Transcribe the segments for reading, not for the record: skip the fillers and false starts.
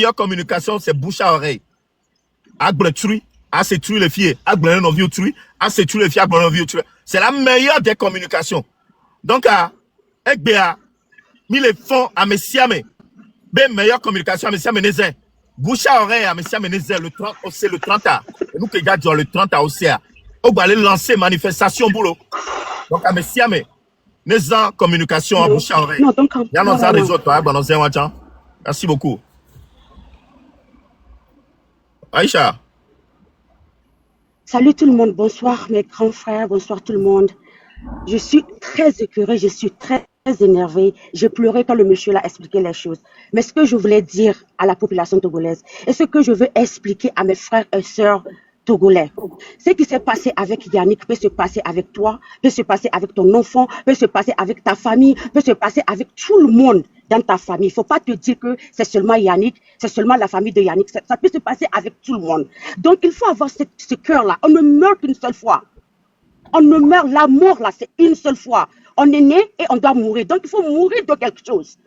meilleure communication, c'est bouche à oreille. C'est tuer les filles, c'est la meilleure des communications. Donc, il est fond à Messiame. Meilleure communication à Messiame Nézin. Bouche à oreille à Messiame Nézin, c'est le 30 a. Nous qui gardons le 30 a aussi. On va aller lancer manifestation boulot. Donc, à Messiame Nézin, communication à bouche à oreille. Il y a nos autres, merci beaucoup. Aïcha. Salut tout le monde, bonsoir mes grands frères, bonsoir tout le monde. Je suis très écœurée, je suis très énervée. J'ai pleuré quand le monsieur l'a expliqué les choses. Mais ce que je voulais dire à la population togolaise et ce que je veux expliquer à mes frères et sœurs togolais, ce qui s'est passé avec Yannick peut se passer avec toi, peut se passer avec ton enfant, peut se passer avec ta famille, peut se passer avec tout le monde dans ta famille. Il ne faut pas te dire que c'est seulement Yannick, c'est seulement la famille de Yannick. Ça peut se passer avec tout le monde. Donc, il faut avoir ce cœur-là. On ne meurt qu'une seule fois. On ne meurt, la mort, là, c'est une seule fois. On est né et on doit mourir. Donc, il faut mourir de quelque chose.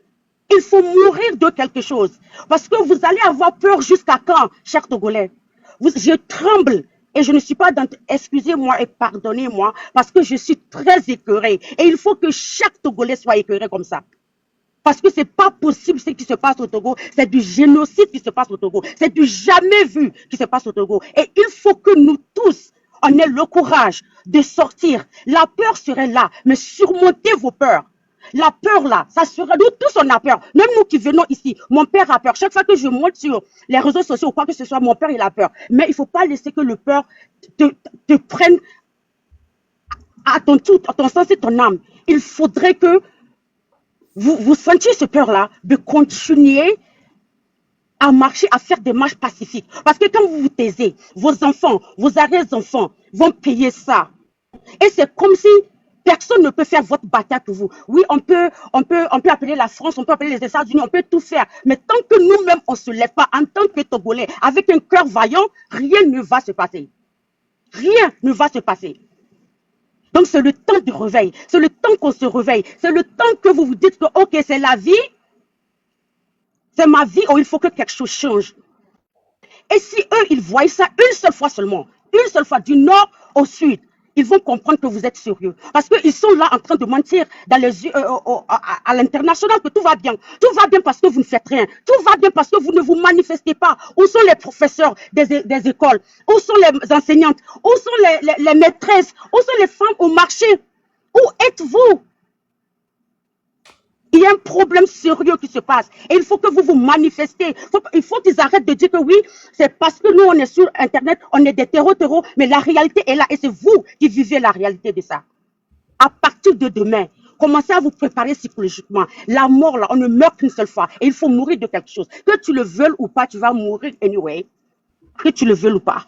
Il faut mourir de quelque chose. Parce que vous allez avoir peur jusqu'à quand, chers Togolais? Je tremble. Et je ne suis pas dans... Excusez-moi et pardonnez-moi, parce que je suis très écœurée. Et il faut que chaque Togolais soit écœuré comme ça. Parce que ce n'est pas possible ce qui se passe au Togo. C'est du génocide qui se passe au Togo. C'est du jamais vu qui se passe au Togo. Et il faut que nous tous, on ait le courage de sortir. La peur serait là, mais surmontez vos peurs. La peur là, ça serait, nous tous on a peur. Même nous qui venons ici, mon père a peur. Chaque fois que je monte sur les réseaux sociaux ou quoi que ce soit, mon père il a peur. Mais il ne faut pas laisser que le peur te prenne à ton sens et ton âme. Il faudrait que vous sentiez ce peur-là de continuer à marcher, à faire des marches pacifiques. Parce que quand vous vous taisez, vos enfants, vos arrière-enfants vont payer ça. Et c'est comme si personne ne peut faire votre bataille pour vous. Oui, on peut appeler la France, on peut appeler les États-Unis, on peut tout faire. Mais tant que nous-mêmes, on ne se lève pas en tant que Togolais, avec un cœur vaillant, rien ne va se passer. Rien ne va se passer. Donc, c'est le temps du réveil. C'est le temps qu'on se réveille. C'est le temps que vous vous dites que, OK, c'est la vie. C'est ma vie où il faut que quelque chose change. Et si eux, ils voient ça une seule fois seulement, une seule fois, du nord au sud, ils vont comprendre que vous êtes sérieux. Parce qu'ils sont là en train de mentir dans les yeux, à l'international que tout va bien. Tout va bien parce que vous ne faites rien. Tout va bien parce que vous ne vous manifestez pas. Où sont les professeurs des écoles? Où sont les enseignantes? Où sont les maîtresses? Où sont les femmes au marché? Où êtes-vous? Il y a un problème sérieux qui se passe. Et il faut que vous vous manifestez. Il faut qu'ils arrêtent de dire que oui, c'est parce que nous, on est sur Internet, on est des terreaux, mais la réalité est là. Et c'est vous qui vivez la réalité de ça. À partir de demain, commencez à vous préparer psychologiquement. La mort, là, on ne meurt qu'une seule fois. Et il faut mourir de quelque chose. Que tu le veuilles ou pas, tu vas mourir anyway. Que tu le veuilles ou pas.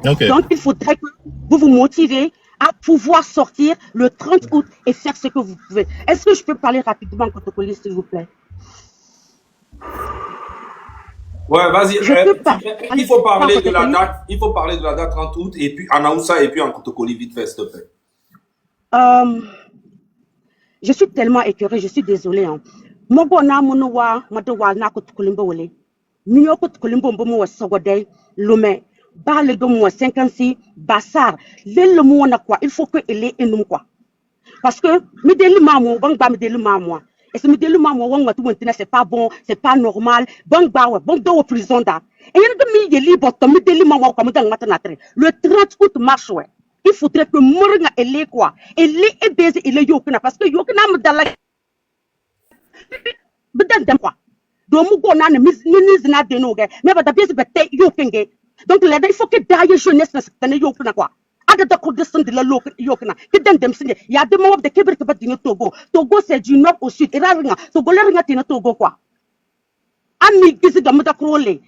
Okay. Donc, il faudrait que vous vous motivez à pouvoir sortir le 30 août et faire ce que vous pouvez. Est-ce que je peux parler rapidement, Kotokoli, s'il vous plaît? Ouais, vas-y. Il faut parler de la date. Il faut parler de la date 30 août et puis en Aoussa et puis en Kotokoli, vite fait, s'il te plaît. Je suis tellement écœurée, je suis désolée. Mogona monowa madowa na Kotokolimbo wole. Minyo Kotokolimbo mbomo wa sogodei lome. Parle de moi 56 Bassar. Le na quoi, il faut que elle ait un quoi. Parce que me deli mamo, bang ba me deli mamo. Et ce me deli mamo wang watu maintenant c'est pas bon, c'est pas normal. Bang ba wa, bang do prison da. Et il y a de mi yeli botom me deli mamo comme dans matanatre. Le 30 août marche ouais. Il faudrait que Moringa elle ait quoi. Elle est baisée, elle est yokna parce que yokna me dala. Bedan dem quoi. Do mu go na ne zina de no ge. Me ba da bese bete yokenge. Donc, il faut que derrière jeunesse, il y a quoi. Il y a des moments de Québec qui sont Togo. Togo, c'est du nord au sud. Togo, c'est Togo quoi. Ami, qui se donne de crôler.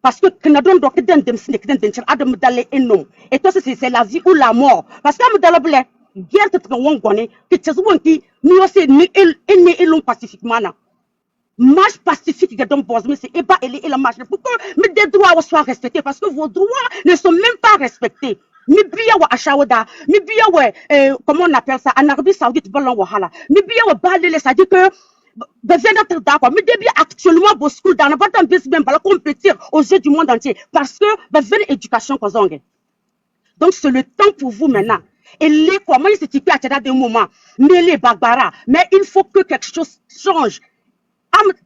Parce que Canadon doit que dem Adam d'aller et non. Et toi, c'est la vie ou la mort. Parce que Madame guerre te trompe, que tu as qui nous aussi ni long pacifiquement. Marche pacifique que donc mais c'est pas elle et la marche pour que mes droits soient respectés parce que vos droits ne sont même pas respectés. Mi biya wa ashawada, mi biya wa comment on appelle ça en Arabie Saoudite balon wahala. Mi biya wa balele, ça dit que besoin d'être d'accord. Mais début actuellement, vos schools dans n'importe un pays même, compétir aux yeux du monde entier. Parce que, besoin d'éducation, donc, c'est le temps pour vous maintenant. Et les quoi, moi, c'est typé à des moments. Mais les barbara. Mais il faut que quelque chose change.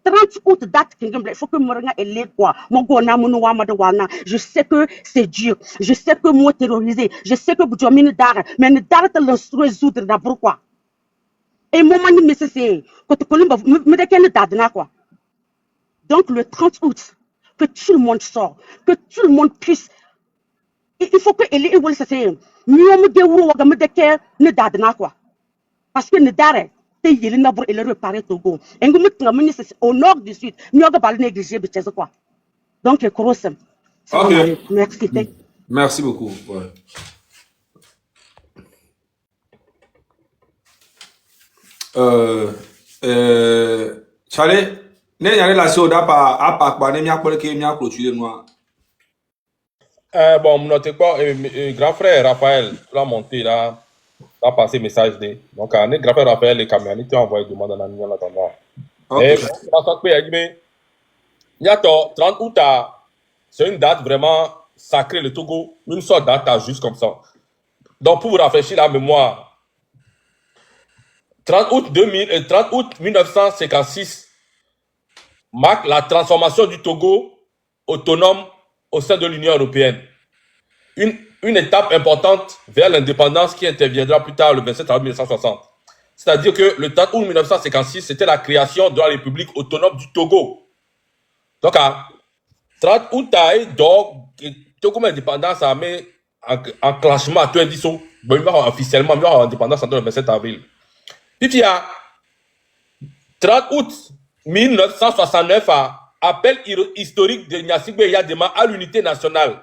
30 août, date, il faut que Moringa et les quoi. Je sais que c'est dur. Je sais que moi terrorisé. Je sais que vous avez mis d'art. Mais ne d'art te le résoudre d'abord quoi. Et moi, c'est quand tu connais, me décale d'art quoi. Donc, le 30 août, que tout le monde sort. Que tout le monde puisse. Il faut que elle will se say mieux me déroule ou me décale ne d'art quoi. Parce que ne d'art. Il n'a pas réparé Togo. Et nous mettons au nord du sud. Nous avons pas négligé de quoi. Donc, Ok. Merci. Merci beaucoup. Ouais. Charlie, ne y a la chose à pas ne m'y pas que m'y clôturer moi. Bon, mon grand frère Raphaël, tu l'as monté là. A passé message de donc ne grand frère Raphaël les caméras tu as envoyé demande en en attendant et parce que il y a 30 août c'est une date vraiment sacrée le Togo une sorte de date juste comme ça donc pour vous rafraîchir la mémoire 30 août 1956 marque la transformation du Togo autonome au sein de l'Union européenne, une étape importante vers l'indépendance qui interviendra plus tard le 27 avril 1960. C'est-à-dire que le 30 août 1956, c'était la création de la République autonome du Togo. Donc, à 30 août, Togo indépendance a mis en classement à 20 ans, officiellement, il y a indépendance entre le 27 avril. Puis, il y a 30 août 1969, appel historique de Gnassingbé Yadema à l'unité nationale.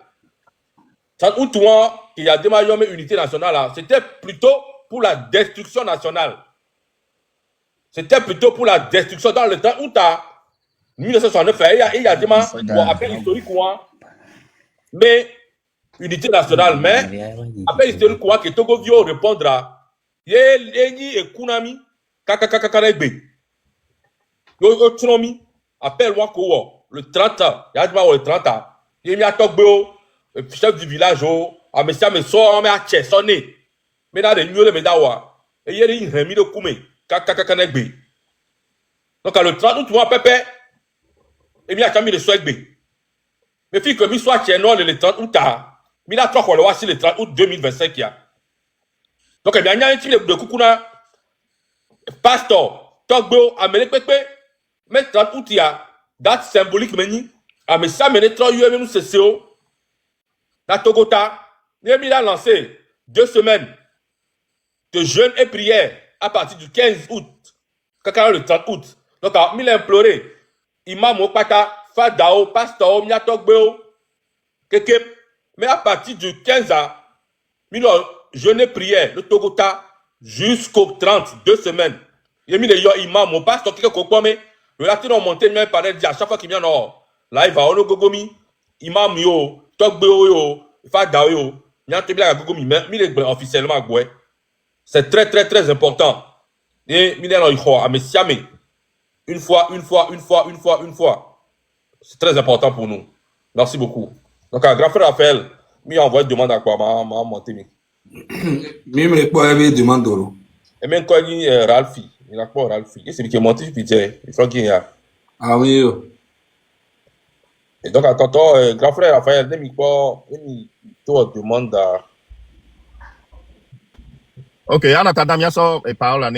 30 août, il y a une unité nationale, c'était plutôt pour la destruction nationale. C'était plutôt pour la destruction. Dans le temps août 1969, il y a des appel historique, mais unité nationale, mais appel historique que Togo Vio répondra. Yé et Kunami, Kakakakarebe. Yo Tsunomi, appel Wako, le 30 ans, il y a le 30 ans. Il y a Togbo, le chef du village, à Messia Messo, mais à Chessonné. Mais dans les nuits de Medawa, et il y a une remise de Koumé, Kakakakanegbe. Donc, à le 30 août, Pépé, et bien, il y a mis le Swagbe. Mais puis, que mi soit Tchenon le 30 août, il y a 3 fois le 30 août 2025. Donc, il y a un type de Koukouna, Pastor, Togbo, Amélé Pépé, mais 30 août, il y a date symbolique, mais ça, mais 3 UM, nous, c'est CO. La Togota, il a lancé 2 semaines de jeûne et prière à partir du 15 août, le 30 août. Donc, il a imploré, Imam Okpata, Fadao, Pastor, Miatogbeo, Keke, mais à partir du 15 août, il a jeûné prière, le Togota, jusqu'au 30, 2 semaines. Il a mis les Imam, mon Pastor, qui est le latin ont monté, mais par à chaque fois qu'il vient, là, il va au Gogomi, Imam yo, Togbeo yo, Fadao yo, il y a un truc à Gogomi, mais il est officiellement à Goué. C'est très, très, très important. Et il est à Messiame. Une fois. C'est très important pour nous. Merci beaucoup. Donc, grand frère Raphaël, il a envoyé une demande à quoi m'a monté. Même les poids demande d'oro. Et même quand il est Ralphie, il a pas Ralphie. Et c'est lui qui est monté, puis il faut qu'il y a. Ah oui. Et donc, quand grand frère Raphaël, il te demande à. Ok, en attendant, il y a une parole à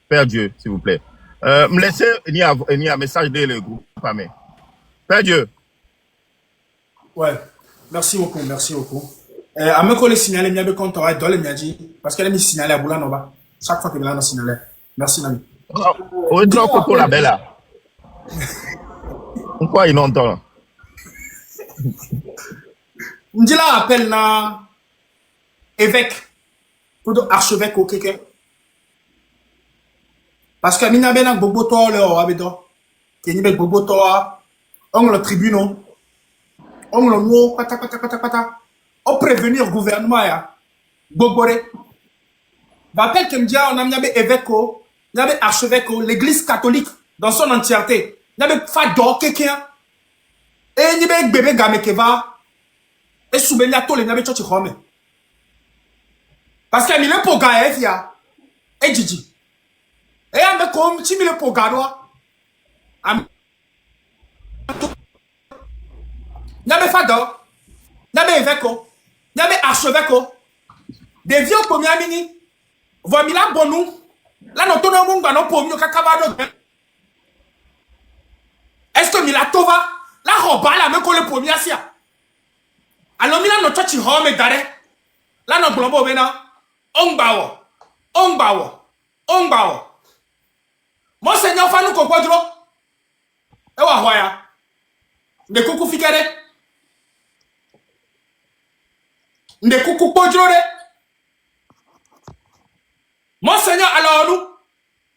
Père Dieu, s'il vous plaît. Me laissez, il y a un message de le groupe. Père Dieu. Ouais, merci beaucoup. À me coller signaler, il y a des comptes dans le Miadi, parce qu'elle a mis signalé à Boulanova. Chaque fois qu'il a signalé. Merci, Nami. On est trop coco la belle là. Pourquoi il n'entend? On dit là, appel na évêque, pour archevêque au Kéké. Parce que mina bena gbogbo to le o abedo. Ke ni be gbogbo to on le tribunal. On le no pata. On prévenir gouvernement ya. Gbogbo re. Rappel que m'dia on a mis évêque il y avait archevêque, l'église catholique dans son entièreté. Il y avait Fado, quelqu'un. Et il y avait bébé Gamekeva. Et soubenia tous les n'avaient pas de parce qu'il y a pour Gaël, il y a. Et Gigi. Et il y a comme si il y a pour Gadoua. Il y avait Fado. Il y avait évêque. Il y avait archevêque. Des vieux premiers mini. Voilà, il y a bonou. Là, nous avons un peu de cacavado. Est-ce que Mila Tova, la roba, la même que le premier asia? Alors, Mila, notre tchatchi home et d'arrêt. Là, nous avons maintenant. Ongbawo. Monseigneur Fanou Kokwadro. Ewa Hoya. De Kuku Fikere. De Kuku Podrore. Monseigneur alors nous.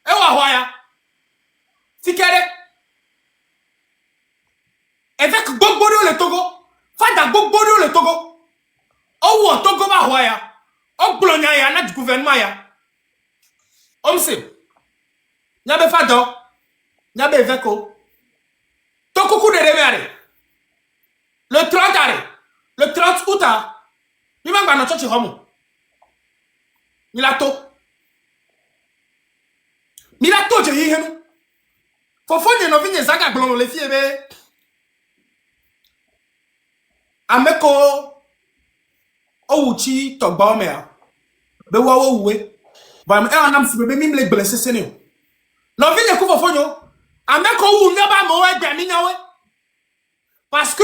Ewa Hoya. Fikere. Avec Gogborio le Togo. Fada Gogborio le Togo. Oh, Togo va Hoya. On plonia ya na du gouvernement ya. On sait. Nyabe Fado. Nyabe Veko. Tokuku de Remere. Le 30 arrêt. Le 30 août. Il m'a pas notre homme. Milato, j'ai eu. Faut faire une vie de zaga blond les filles. Ameko. Ouchi togba mea be wa we ba me anam si be mi le blessé sene no vi ne ku fofo nyo ameko wu ne ba mo we gba mi nyawe parce que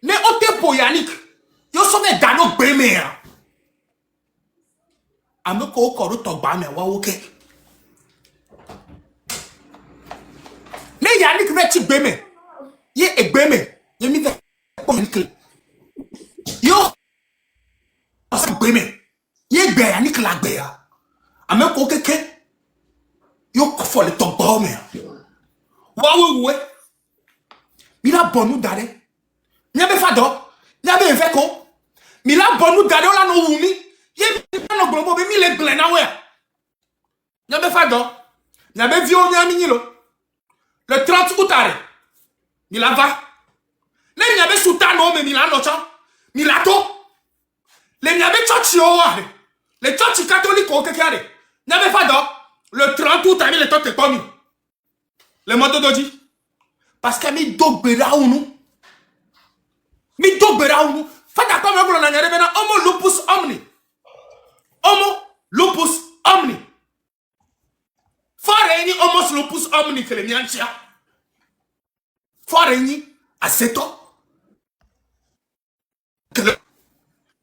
ne ote po Yannick yo so be dano gbe me a ameko ko ro togba me wa wo ke ne Yannick ve ti gbe me ye egbe me ye mi ve ko yo Beme, ye beya ni kla beya. Ame ko keke yo kofo le to bome. Wa we. Mila bonu dare. Nyabe Fado, nyabe eveko. Mila bonu dare ola no wumi. Ye no globo be mi le glena we. Nyabe Fado, nyabe vio nyami nyilo. Le 30 août are. Mila va. Le nyabe sultano me mila no cha. Mila to. Les Niabé Tchotchi les Tchotchi catholiques au Kekare. Niabé Fado, le 30 août, t'as mis les totes commis. Le mot de Doji. Parce qu'il y a mis Dogbera ou nous. Mi Dogbera ou nous. Fata comme un blanc, homo lupus omni. Homo lupus omni. Fareini homos lupus omni que les Niantia. Fareini à 7 ans.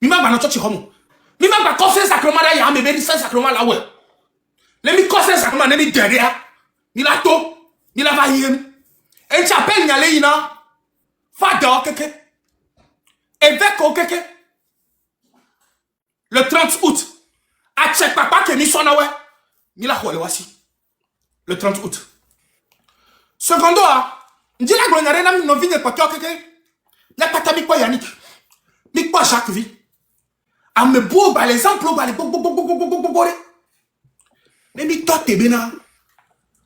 Mima ba no church homo. Mima ba confesse sacrement là ya me be saint sacrement là ouais. Le mi confesse sacrement ne mi derrière. Ni la to, ni la va yem. Et tu appelles nyale ina. Fada keke. Évêque o keke. Le 30 août. A check papa que ni sona ouais. Ni la hole wasi. Le 30 août. Secondo a, ndi la glonare na mi no vigne kwa keke. Na pata mi kwa Yannick. Mi kwa chaque vie. A me beau ba les emplois ba les mais mi toi te bena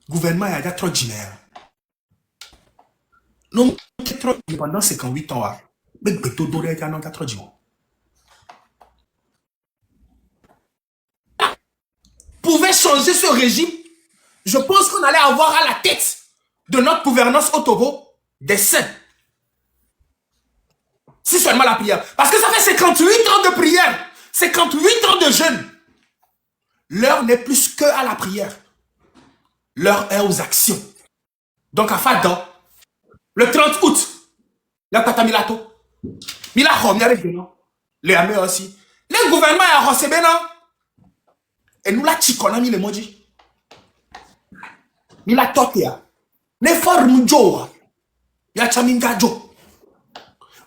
gouvernement ya ja trop dinaire non trop pendant 58 ans mais beto dore ja non ja trop dinaire pouvait changer ce régime. Je pense qu'on allait avoir à la tête de notre gouvernance au Togo des saints. Si seulement la prière. Parce que ça fait 58 ans de prière. 58 ans de jeûne. L'heure n'est plus que à la prière. L'heure est aux actions. Donc à Fado, le 30 août, la Tata Milato, Milahom, les Amé aussi. Les gouvernements à Rosebena. Et nous la chikona mi le moji. Milatotia. Ne forme Joa. Ya chaminga Jo.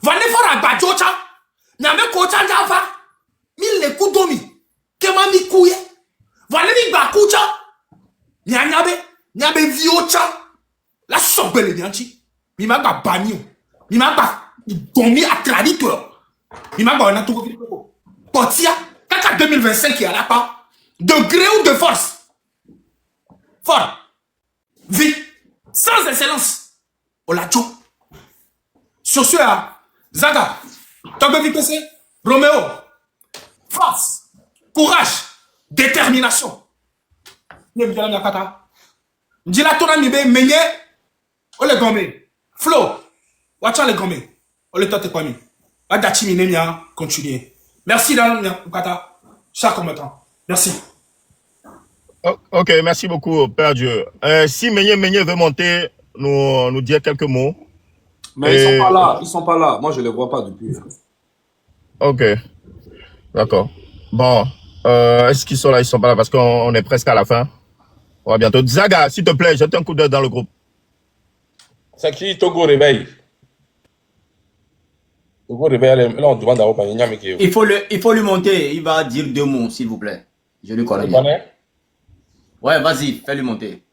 Va ne fora bajocha, nyame kocha java, mille kudomi, kema mi kuye, va ne mi bakucha, nyabe viocha, la sobele nyanchi, mi ma ba banyo, mi ma ba domi à traditeur, mi ma ba on a tout Potia, kaka 2025 qui est à la part, de gré ou de force, fort, vite, sans excellence. On l'a tout. Sur ce, Zaga, Togo VPC, Roméo, force, courage, détermination. Ndila tona mibe menye, on le gomme. Flo, watcha le gomme. On le tote kwami. Adachi minemia, continuer. Merci dans Kata, chaque combattant. Merci. Ok, merci beaucoup, Père Dieu. Si Menyé veut monter, nous dire quelques mots. Mais ils sont pas là, ils sont pas là. Moi, je les vois pas depuis. Ok, d'accord. Bon, est-ce qu'ils sont là? Ils sont pas là parce qu'on est presque à la fin. On va bientôt. Zaga, s'il te plaît, jette un coup d'œil dans le groupe. C'est qui Togo réveille? Togo réveille, là on demande à Opa Nyamiki. Il faut lui monter, il va dire 2 mots, s'il vous plaît. Je lui connais bien. Ouais, vas-y, fais-lui monter.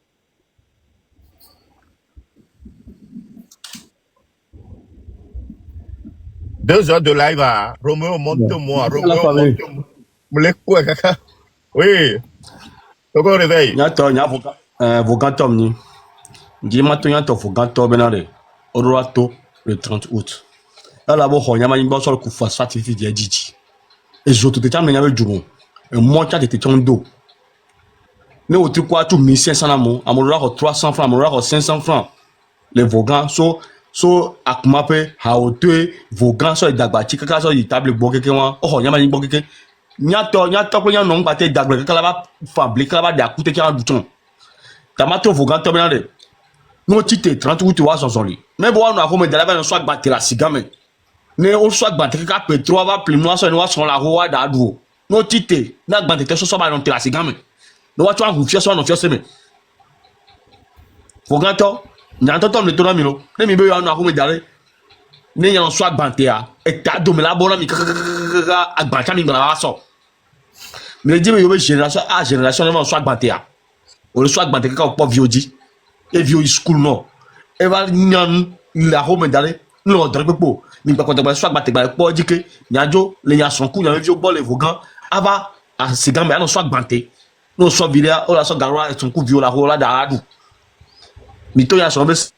Deux heures de live à Roméo, monte-moi. Roméo, monte-moi. Oui. Togo réveille. Nyato vogantom ni. Ndimato nyato vogantom benare. Oroato le 30 août. Là là-bas, on y a une bonne sorte de fois certifié de Djidji. Et je te tiens avec du bon. Et moi, tu as été ton dos. Mais au truc quoi, tout 1500 amours, à mon rare 300 francs, à mon rare 500 francs. Les vogans, so akmape, haote, vogans, so les dagbati, kaka, so les tables bokeke, oh, y a une bokeke. Nyato, ko nyan non pate dagbe, kaka là-bas, fabrique là-bas, de akute qui a un bouton. Tamato vogan, to benade. Non, tite, 30 août, tu vois, son lui. Mais bon, on a comme de la veille, on soit battu la cigame. Ne o soit battu ka petro va plus moi sur la roi d'adou. No tite, na battu que so ba non te la cigame. No wa tu en confiance on fiance me. Faut ganto, nyanto tom le tona milo. Ne mi be yo na ko me dare. Ne yan soit battu a et ta do me la bona mi ka agbata mi na so. Me di me yo be génération a génération ne soit battu a. O le soit battu ka po viodi. Et viodi school no. E va nyan la ko me dare. Non, dans le pot. Mais par contre, soit battre pour dire que Niajo, les Nia son coup, il y a un vieux bol et Vogan, avant, à ces gars, mais non, soit batté. Non, soit vidé, on la soit garra et son coup, viola, rola, d'Aradou. Mais toi, il y a son best.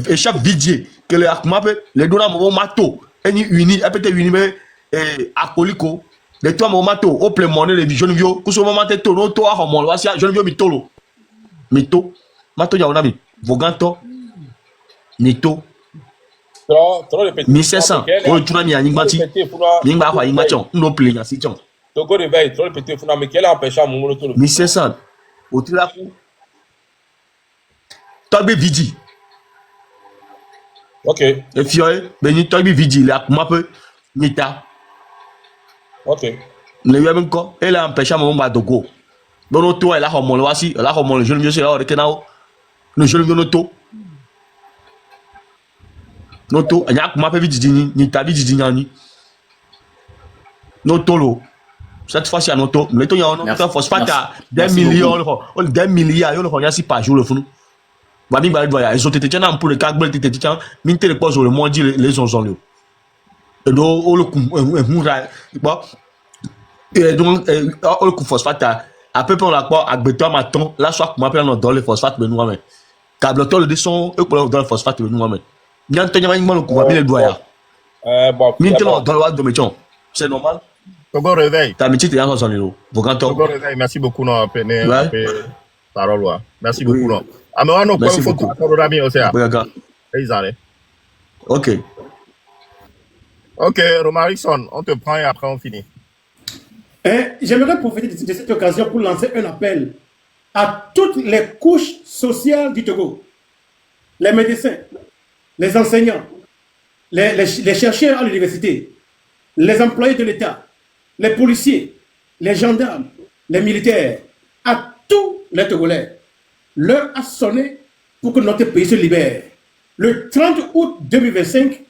Et chaque vidéo que les Akmape, les donnent mon mato, et ni uni, et peut-être uni, mais alcoolico. Les trois momento au plein monde les jeunes vieux que ce moment t'es tono toi à mon loisir jeunes vieux mitolo mito mato ya onami voganto mito 1500 on tourne mi ani gbati mi gba kwa yingba chon no play ya si chon Togo réveille trop répété funa mais quel empêche mon mono tout 1500 au trilaku togbe vidi OK e fioye beni togbe vidi la kuma peu mita. OK. Le y'a même quoi? Elle a empêché mon badogo. Dans notre toit, elle a mon loisi, elle a mon jeune vieux, c'est là, le jeune vieux noto. Noto, il y a comment peut dire ni tabi dire ni. Noto lo. Cette fois-ci à noto, mais toi il y a un autre force pas à 2 millions, 2 milliards, il y a si par jour le fou. Babi ba doya, ils ont été tiens pour le cagbel tete tiens, minte le pose le monde les ont le. Et donc on le coup bon et donc le coup phosphate à peu près la quoi avec béton maton là soit comment appelle dans le phosphate mais nous mais câble le descend et pour dans le phosphate mais nous mais bien tenir le coup bien le doigt bon maintenant dans le droit de métier c'est normal Togo réveille ta métier t'es en son niveau Togo réveille merci beaucoup non peine parole là merci beaucoup non mais on a faut que bien aussi OK OK, Romarickson, on te prend et après on finit. J'aimerais profiter de cette occasion pour lancer un appel à toutes les couches sociales du Togo. Les médecins, les enseignants, les chercheurs à l'université, les employés de l'État, les policiers, les gendarmes, les militaires, à tous les Togolais. L'heure a sonné pour que notre pays se libère. Le 30 août 2025,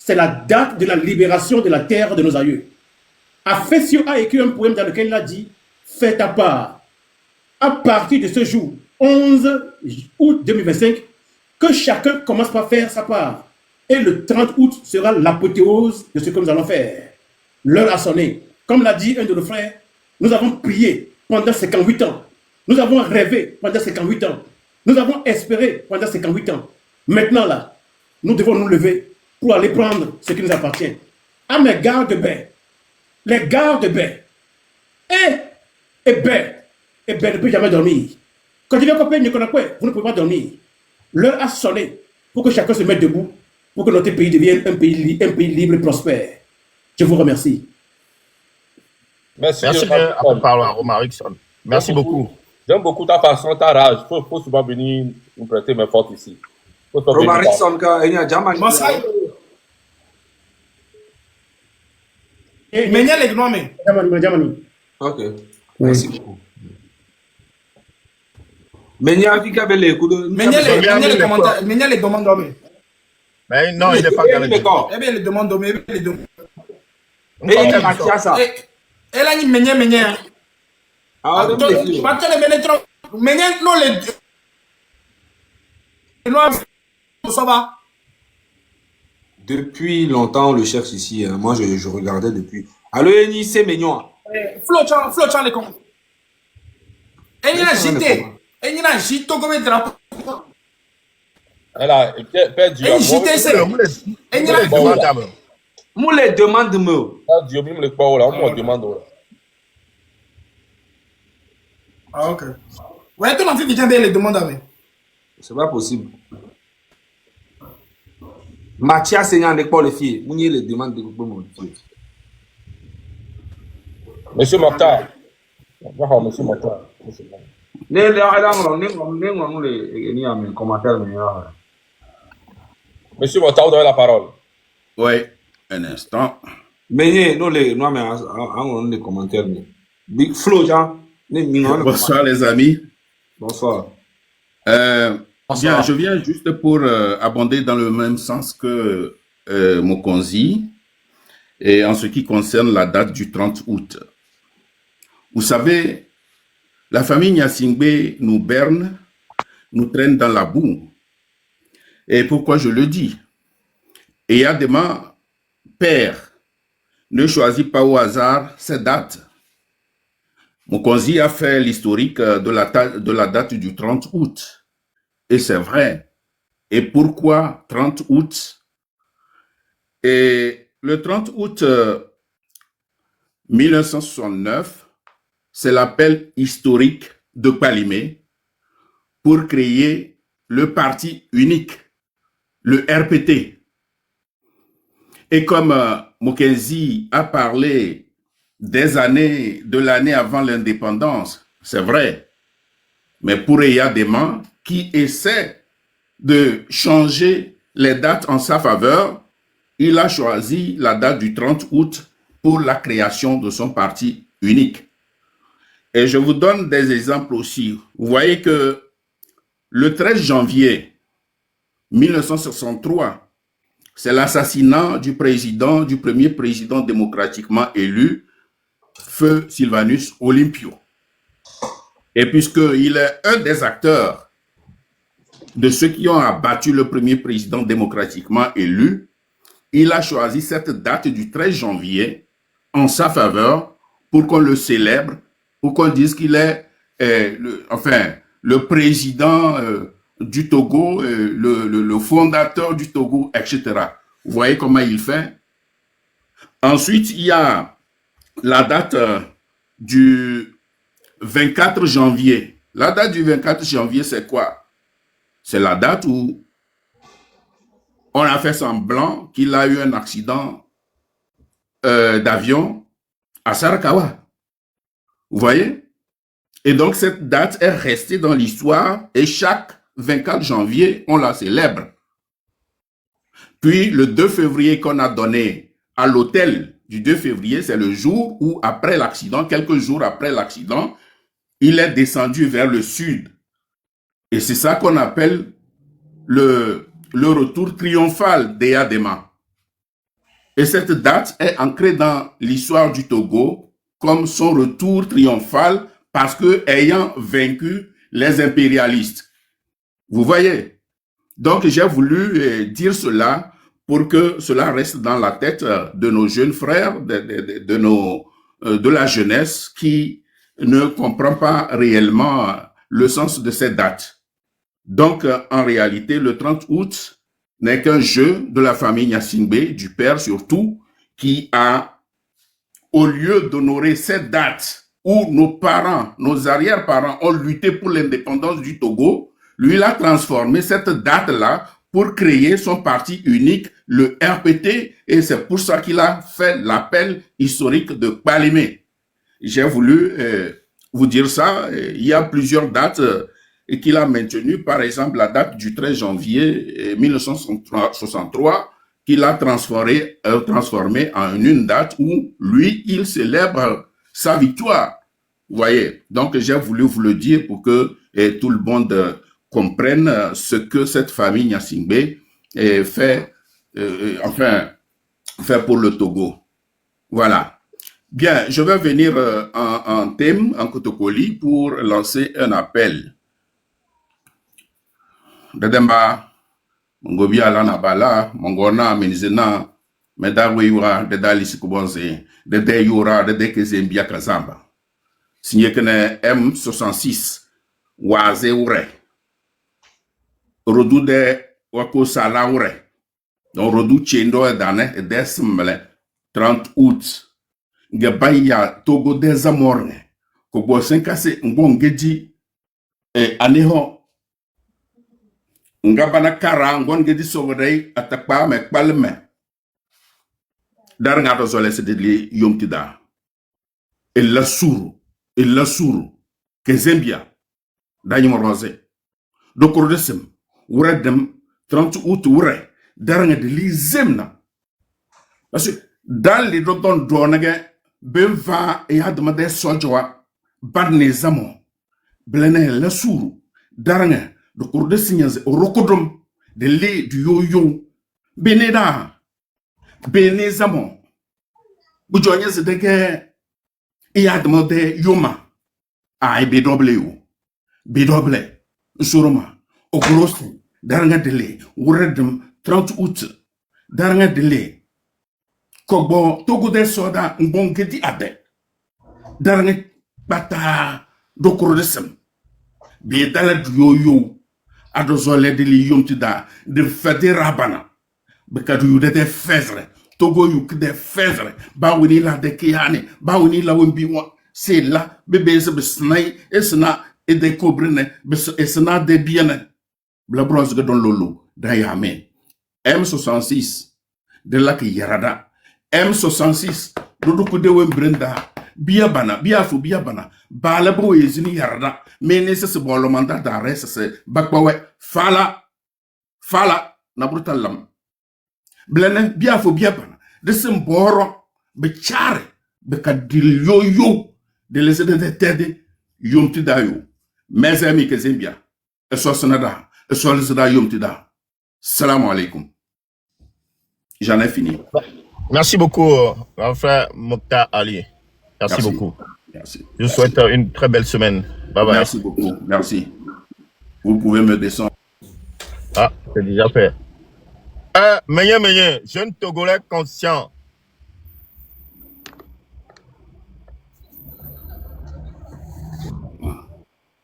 c'est la date de la libération de la terre de nos aïeux. Afessio a écrit un poème dans lequel il a dit « Fais ta part ». À partir de ce jour, 11 août 2025, que chacun commence par faire sa part. Et le 30 août sera l'apothéose de ce que nous allons faire. L'heure a sonné. Comme l'a dit un de nos frères, nous avons prié pendant 58 ans. Nous avons rêvé pendant 58 ans. Nous avons espéré pendant 58 ans. Maintenant, là, nous devons nous lever pour aller prendre ce qui nous appartient. À mes gardes-baies, les gardes-baies, et ben ne peut jamais dormir. Quand il vient couper, vous ne pouvez pas dormir. L'heure a sonné pour que chacun se mette debout, pour que notre pays devienne un pays libre et prospère. Je vous remercie. Merci bien. Après, parlons à Romain Rickson. Merci beaucoup. J'aime beaucoup ta façon, ta rage. Il faut souvent venir nous prêter main forte ici. Romain Rickson, il y a Jamal. Mais il y a les gnomes. Ok. Merci beaucoup. Mais il y a les demandes d'hommes. Mais non, il n'est pas gagné. Eh bien, les demandes d'hommes. Et il y a Mathiasa. Elle a dit Ménia. Ah, Ménia, non, les noirs, ça va. Depuis longtemps, on le cherche ici. Hein. Moi, je regardais depuis. Allô, Eni, c'est mignon. Flottant les cons. Eni a agité. Eni a agité comme un drapeau. Elle a perdu. Eni agité, c'est. Eni a agité. Moi, les demandes de moi. Dieu, même les pas là, on me demande. Ah, ok. Ouais, tu m'as dit que tu les demandes à moi. C'est pas possible. Mathias Seigneur n'est pas les filles. Vous les demandes de mon fille. Monsieur Mokhtar. Monsieur Mokhtar. Monsieur Mokhtar, vous avez la parole. Oui, un instant. Mais nous, les commentaires. Big Flo, Jean. Bonsoir, les amis. Bonsoir. Bien, je viens juste pour abonder dans le même sens que Mokonzi, et en ce qui concerne la date du 30 août. Vous savez, la famille Nyasingbe nous berne, nous traîne dans la boue. Et pourquoi je le dis? Et Yadema, père, ne choisit pas au hasard cette date. Mokonzi a fait l'historique de la date du 30 août. Et c'est vrai. Et pourquoi 30 août? Et le 30 août 1969, c'est l'appel historique de Palimé pour créer le parti unique, le RPT. Et comme Mokenzi a parlé de l'année avant l'indépendance, c'est vrai. Mais pour Eyadema, qui essaie de changer les dates en sa faveur, il a choisi la date du 30 août pour la création de son parti unique. Et je vous donne des exemples aussi. Vous voyez que le 13 janvier 1963, c'est l'assassinat du premier président démocratiquement élu, Feu Sylvanus Olympio. Et puisqu'il est un des acteurs de ceux qui ont abattu le premier président démocratiquement élu, il a choisi cette date du 13 janvier en sa faveur pour qu'on le célèbre, pour qu'on dise qu'il est le président du Togo, le fondateur du Togo, etc. Vous voyez comment il fait? Ensuite, il y a la date du 24 janvier. La date du 24 janvier, c'est quoi? C'est la date où on a fait semblant qu'il a eu un accident d'avion à Sarakawa. Vous voyez? Et donc, cette date est restée dans l'histoire et chaque 24 janvier, on la célèbre. Puis, le 2 février qu'on a donné à l'hôtel du 2 février, c'est le jour où, après l'accident, quelques jours après l'accident, il est descendu vers le sud. Et c'est ça qu'on appelle le retour triomphal d'Eyadema. Et cette date est ancrée dans l'histoire du Togo comme son retour triomphal parce que ayant vaincu les impérialistes. Vous voyez? Donc, j'ai voulu dire cela pour que cela reste dans la tête de nos jeunes frères, de la jeunesse qui ne comprend pas réellement le sens de cette date. Donc, en réalité, le 30 août n'est qu'un jeu de la famille Gnassingbé, du père surtout, qui a, au lieu d'honorer cette date où nos parents, nos arrière-parents ont lutté pour l'indépendance du Togo, lui, il a transformé cette date-là pour créer son parti unique, le RPT, et c'est pour ça qu'il a fait l'appel historique de Kpalimé. J'ai voulu vous dire ça. Il y a plusieurs dates qu'il a maintenues. Par exemple, la date du 13 janvier 1963, qu'il a transformé en une date où lui, il célèbre sa victoire. Vous voyez, donc j'ai voulu vous le dire pour que tout le monde comprenne ce que cette famille Gnassingbé fait pour le Togo. Voilà. Bien, je vais venir en thème, en Kotokoli, pour lancer un appel. Dedemba, Mongobi alana bala, Mongona, Minzena, Medawe yura, Dedali Sikubonze, Dede yura, Dede Kezembia Kazamba. Signé que M66, Waze Ure. Rodu de Wako Sala Ure. Donc, Rodu Chendo et Dane, et Desmele, 30 août. Gabaya Togo des Amorne. Kobo Senkase, Ngongedi, et Aneho. Ngabana Kara, Ngongedi Sovrei, Atakpa, me Palme. Darngato Zole, c'est de Yomtida. Et la sourou, Kezembia, Danymo Rose. Donc, Rodesem, Ouredem, 30 août, Oure, Darnga de l'Izemna. Parce que dans les dotons d'Onage, Benva et Admade Sojoa, Badne Zamo, Blene la sourou, Darnga, de Rodesignaz, Rokodom, de l'E du Yo-Yo, Beneda, Bene Zamo, Boujoyez de guerre. Et a demandé Yoma à BW, Suroma, Okrosti, Daranga Dele, Ouredem, 30 août, Daranga Dele, Kobo, Togo de Soda, Mbongedi Ade, Daranga Bata, Dokrodesem, Biedala Yo, Adozole de Yomtida, de Fede Rabana, Bekadu de Fezre. Togo yuk de fezre, bawini la de kiane, bawini la wimbiwa, c'est là, bébé se besnay, esna, et de cobrene, esna de biene. Blabros de don lolo, dayame. M66, de la ki yarada. M66, dodo de wembrenda, biabana, biabana, balabo ezini yarada, mais se bon mandat d'arrêt, c'est bakbawe, fala, na brutalam. Blene biabana de semboro be chare be kadil yo de les de tede yomtidayo mes amis que zembia e so sonada e so lizada yomtida. Salam alaikum. J'en ai fini. Merci beaucoup, mon frère Mokhtar Ali. Merci beaucoup. Merci. Je vous souhaite une très belle semaine. Bye bye. Merci beaucoup. Merci. Vous pouvez me descendre. Ah, c'est déjà fait. Meilleur, jeune Togolais conscient.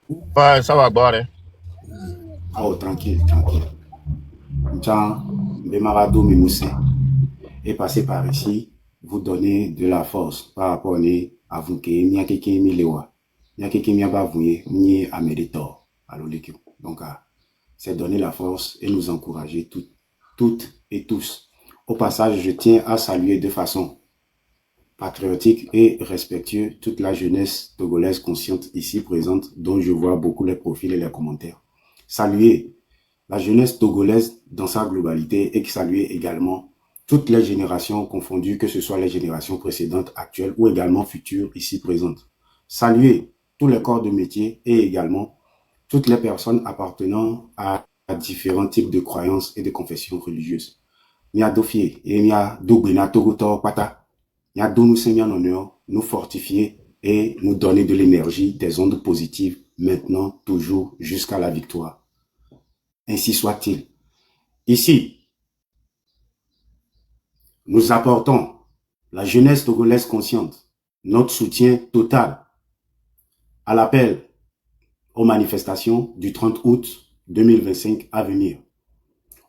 Ouais, ça va boire. Hein. Oh, tranquille. Jean Bemarado Mimoussé est passé par ici, vous donner de la force par rapport à vous qui n'y a quelqu'un milewa, n'y a quelqu'un qui va vous ni à méritor. Donc, c'est donner la force et nous encourager toutes et tous. Au passage, je tiens à saluer de façon patriotique et respectueuse toute la jeunesse togolaise consciente ici présente, dont je vois beaucoup les profils et les commentaires. Saluer la jeunesse togolaise dans sa globalité et saluer également toutes les générations confondues, que ce soit les générations précédentes, actuelles ou également futures ici présentes. Saluer tous les corps de métier et également toutes les personnes appartenant à différents types de croyances et de confessions religieuses. Nia dofier et nia dogbena togoto pata. Nia nous seigneur honneur, nous fortifier et nous donner de l'énergie, des ondes positives, maintenant, toujours, jusqu'à la victoire. Ainsi soit-il. Ici, nous apportons, la jeunesse togolaise consciente, notre soutien total à l'appel aux manifestations du 30 août 2025 à venir.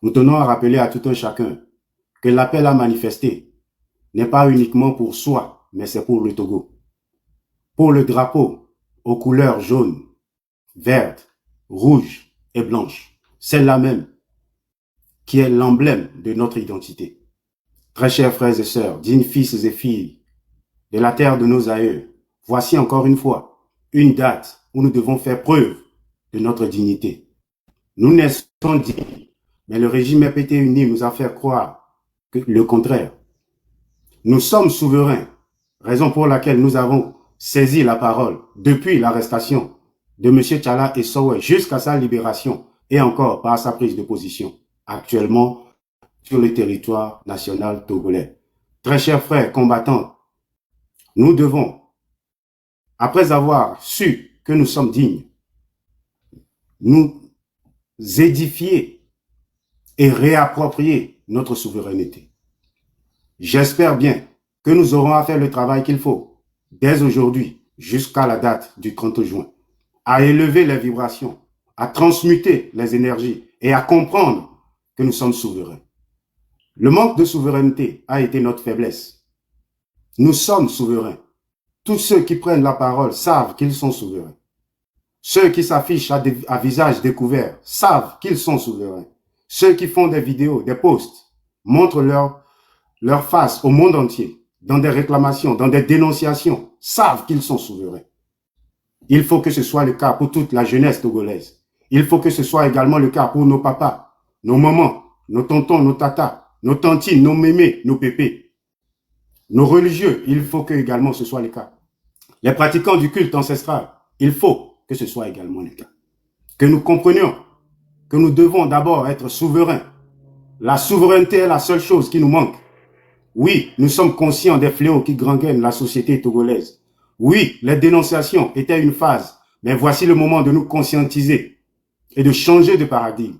Nous tenons à rappeler à tout un chacun que l'appel à manifester n'est pas uniquement pour soi, mais c'est pour le Togo. Pour le drapeau aux couleurs jaune, verte, rouge et blanche, celle-là même qui est l'emblème de notre identité. Très chers frères et sœurs, dignes fils et filles de la terre de nos aïeux, voici encore une fois une date où nous devons faire preuve de notre dignité. Nous naissons dignes, mais le régime RPT uni nous a fait croire que le contraire. Nous sommes souverains, raison pour laquelle nous avons saisi la parole depuis l'arrestation de M. Tchala et Sowe jusqu'à sa libération et encore par sa prise de position actuellement sur le territoire national togolais. Très chers frères combattants, nous devons, après avoir su que nous sommes dignes, nous édifier et réapproprier notre souveraineté. J'espère bien que nous aurons à faire le travail qu'il faut, dès aujourd'hui jusqu'à la date du 30 juin, à élever les vibrations, à transmuter les énergies et à comprendre que nous sommes souverains. Le manque de souveraineté a été notre faiblesse. Nous sommes souverains. Tous ceux qui prennent la parole savent qu'ils sont souverains. Ceux qui s'affichent à visage découvert savent qu'ils sont souverains. Ceux qui font des vidéos, des posts, montrent leur face au monde entier, dans des réclamations, dans des dénonciations, savent qu'ils sont souverains. Il faut que ce soit le cas pour toute la jeunesse togolaise. Il faut que ce soit également le cas pour nos papas, nos mamans, nos tontons, nos tatas, nos tantines, nos mémés, nos pépés. Nos religieux, il faut que également ce soit le cas. Les pratiquants du culte ancestral, il faut que ce soit également le cas. Que nous comprenions que nous devons d'abord être souverains. La souveraineté est la seule chose qui nous manque. Oui, nous sommes conscients des fléaux qui gangrènent la société togolaise. Oui, les dénonciations étaient une phase, mais voici le moment de nous conscientiser et de changer de paradigme.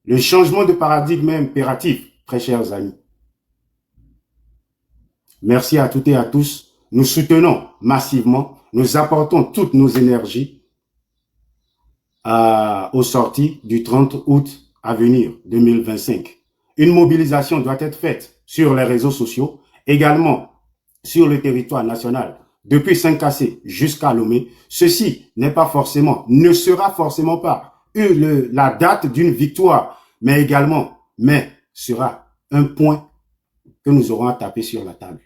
Le changement de paradigme est impératif, très chers amis. Merci à toutes et à tous. Nous soutenons massivement, nous apportons toutes nos énergies aux sorties du 30 août à venir, 2025. Une mobilisation doit être faite sur les réseaux sociaux, également sur le territoire national, depuis Saint-Cassé jusqu'à Lomé. Ceci n'est pas forcément, ne sera forcément pas la date d'une victoire, mais également, sera un point que nous aurons à taper sur la table.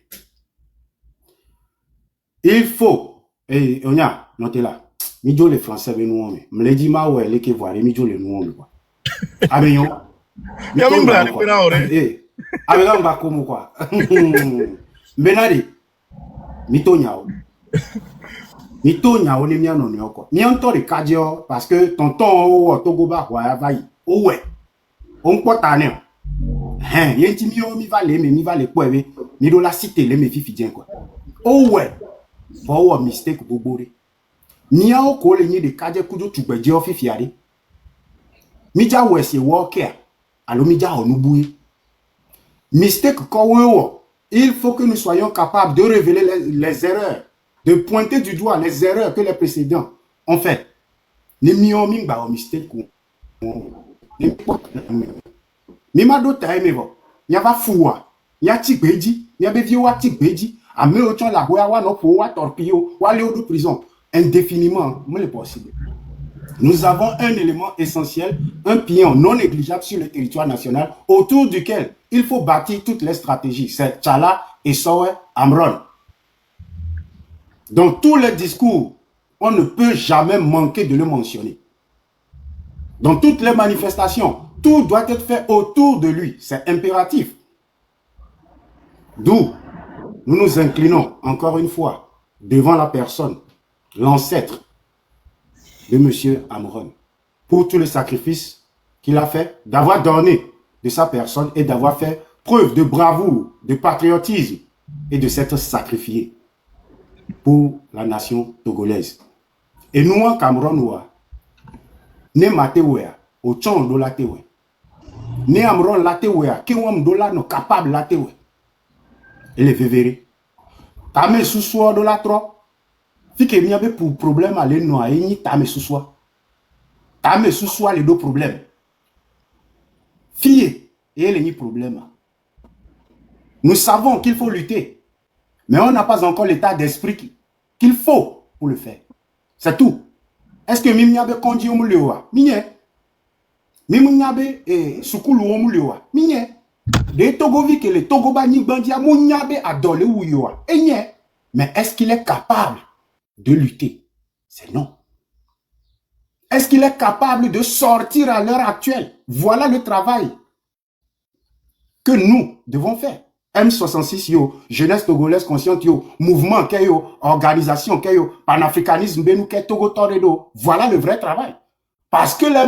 Il faut, et on a noté là, midjo les Français veulent nous hommes. Me le dit ma ouais les qui voient les midjo les nous hommes quoi. Abeyon. Yamin bla ne pena ore. Abeyon ba comme quoi. Benade. Mito nyao. Mito nyao ne mia non yoko. Mi onto de kadio parce que tonton o Togo ba kwa vai. O ouais. On kwata ne. Yenti mi o mi va le poewe. Mi do la cité le me fifi dien quoi. O ouais. For a mistake bobore. Nia o ko le ni de kaje kujo tugbeje ofifiare. Mija wese worker. Alo mija onubuye. Mistake ko wo. Il faut que nous soyons capables de révéler les erreurs, de pointer du doigt les erreurs que les précédents ont fait. Ni mion mi ba o mistake ko. Mi ma do ta emevo. Nya va fuwa. Nya tigbeji, nya be viwa tigbeji. A me ochon la boya wa no po wa torpillo, wa le de prison indéfiniment, mais le possible. Nous avons un élément essentiel, un pion non négligeable sur le territoire national autour duquel il faut bâtir toutes les stratégies. C'est Tchala et Sowe Amron. Dans tous les discours, on ne peut jamais manquer de le mentionner. Dans toutes les manifestations, tout doit être fait autour de lui. C'est impératif. D'où nous nous inclinons encore une fois devant la personne, l'ancêtre de M. Amron, pour tous les sacrifices qu'il a fait, d'avoir donné de sa personne et d'avoir fait preuve de bravoure, de patriotisme et de s'être sacrifié pour la nation togolaise. Et nous, en Cameroun, ne matewea, au chon do latewe. Ne Amron latewe, ki wam do la no capable latewe. et les vévérés. Tame sous-soi de la trop. Si que n'y avait pour problème à aller noyer, ni tame sous-soi. Tame sous-soi les deux problèmes. Fille, et les ni problème. Nous savons qu'il faut lutter, mais on n'a pas encore l'état d'esprit qu'il faut pour le faire. C'est tout. Est-ce que Mimniabe Kondi Omulewa? Migné. Mimniabe Sukulu Omulewa? Migné. Les Togovi que les Togobani Bandia Mouniabe adole Ouyoa. Mais est-ce qu'il est capable de lutter? C'est non. Est-ce qu'il est capable de sortir à l'heure actuelle? Voilà le travail que nous devons faire. M66 yo, jeunesse togolaise consciente yo, mouvement que yo, organisation que yo, panafricanisme benu que Togo Toredo. Voilà le vrai travail. Parce que les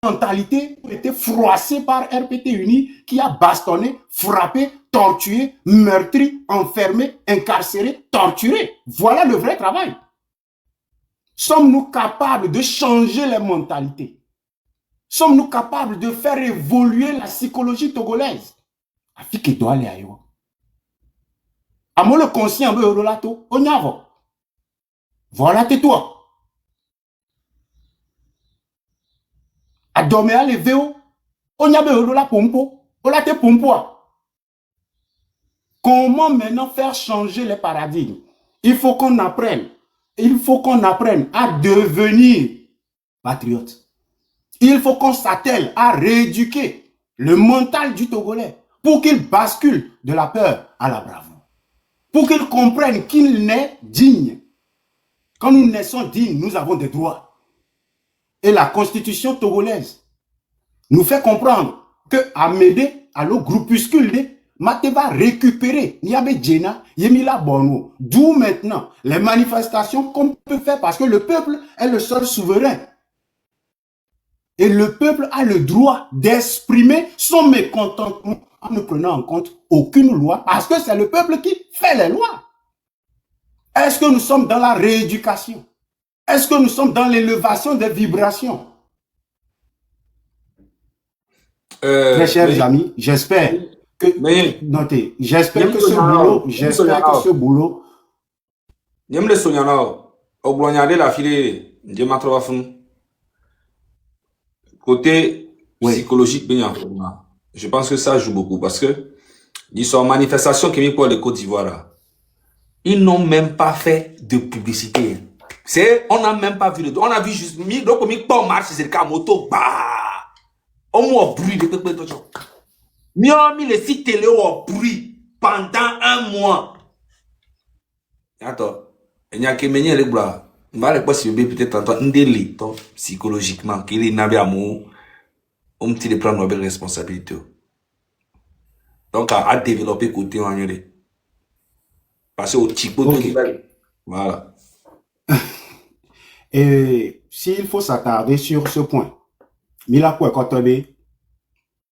mentalités ont été froissées par RPT Uni qui a bastonné, frappé, torturé, meurtri, enfermé, incarcéré, torturé. Voilà le vrai travail. Sommes-nous capables de changer les mentalités? Sommes-nous capables de faire évoluer la psychologie togolaise? Afiki doit aller ailleurs. Amo le conscient de Eurolato, on y va. Voilà, tais-toi. Adome à lever, on y a Eurola pompo, on la te pompo. Comment maintenant faire changer les paradigmes? Il faut qu'on apprenne. Il faut qu'on apprenne à devenir patriote. Il faut qu'on s'attelle à rééduquer le mental du Togolais pour qu'il bascule de la peur à la bravoure. Pour qu'il comprenne qu'il naît digne. Quand nous naissons dignes, nous avons des droits. Et la constitution togolaise nous fait comprendre que Amédée, à le groupuscule, Mate va récupérer Niabe Djena, Yemila Bono. D'où maintenant les manifestations qu'on peut faire parce que le peuple est le seul souverain. Et le peuple a le droit d'exprimer son mécontentement en ne prenant en compte aucune loi parce que c'est le peuple qui fait les lois. Est-ce que nous sommes dans la rééducation? Est-ce que nous sommes dans l'élévation des vibrations? Très chers amis, j'espère que notez, j'espère que ce boulot, côté psychologique, je pense que ça joue beaucoup parce que ils sont en manifestation qui pour le Côte d'Ivoire. Ils n'ont même pas fait de publicité. On n'a même pas vu on a vu juste donc on pas marche c'est le cas moto bah on m'a bruit de mis les sites télé au bruit pendant un mois. Attends, il y a que mener les bras. On va les passer peut-être en délit psychologiquement qu'il est n'avait amour. On me dit de prendre une responsabilité. Donc à développer côté en yole. Passer au type de voilà. Et s'il faut s'attarder sur ce point, Mila Kouekotobe,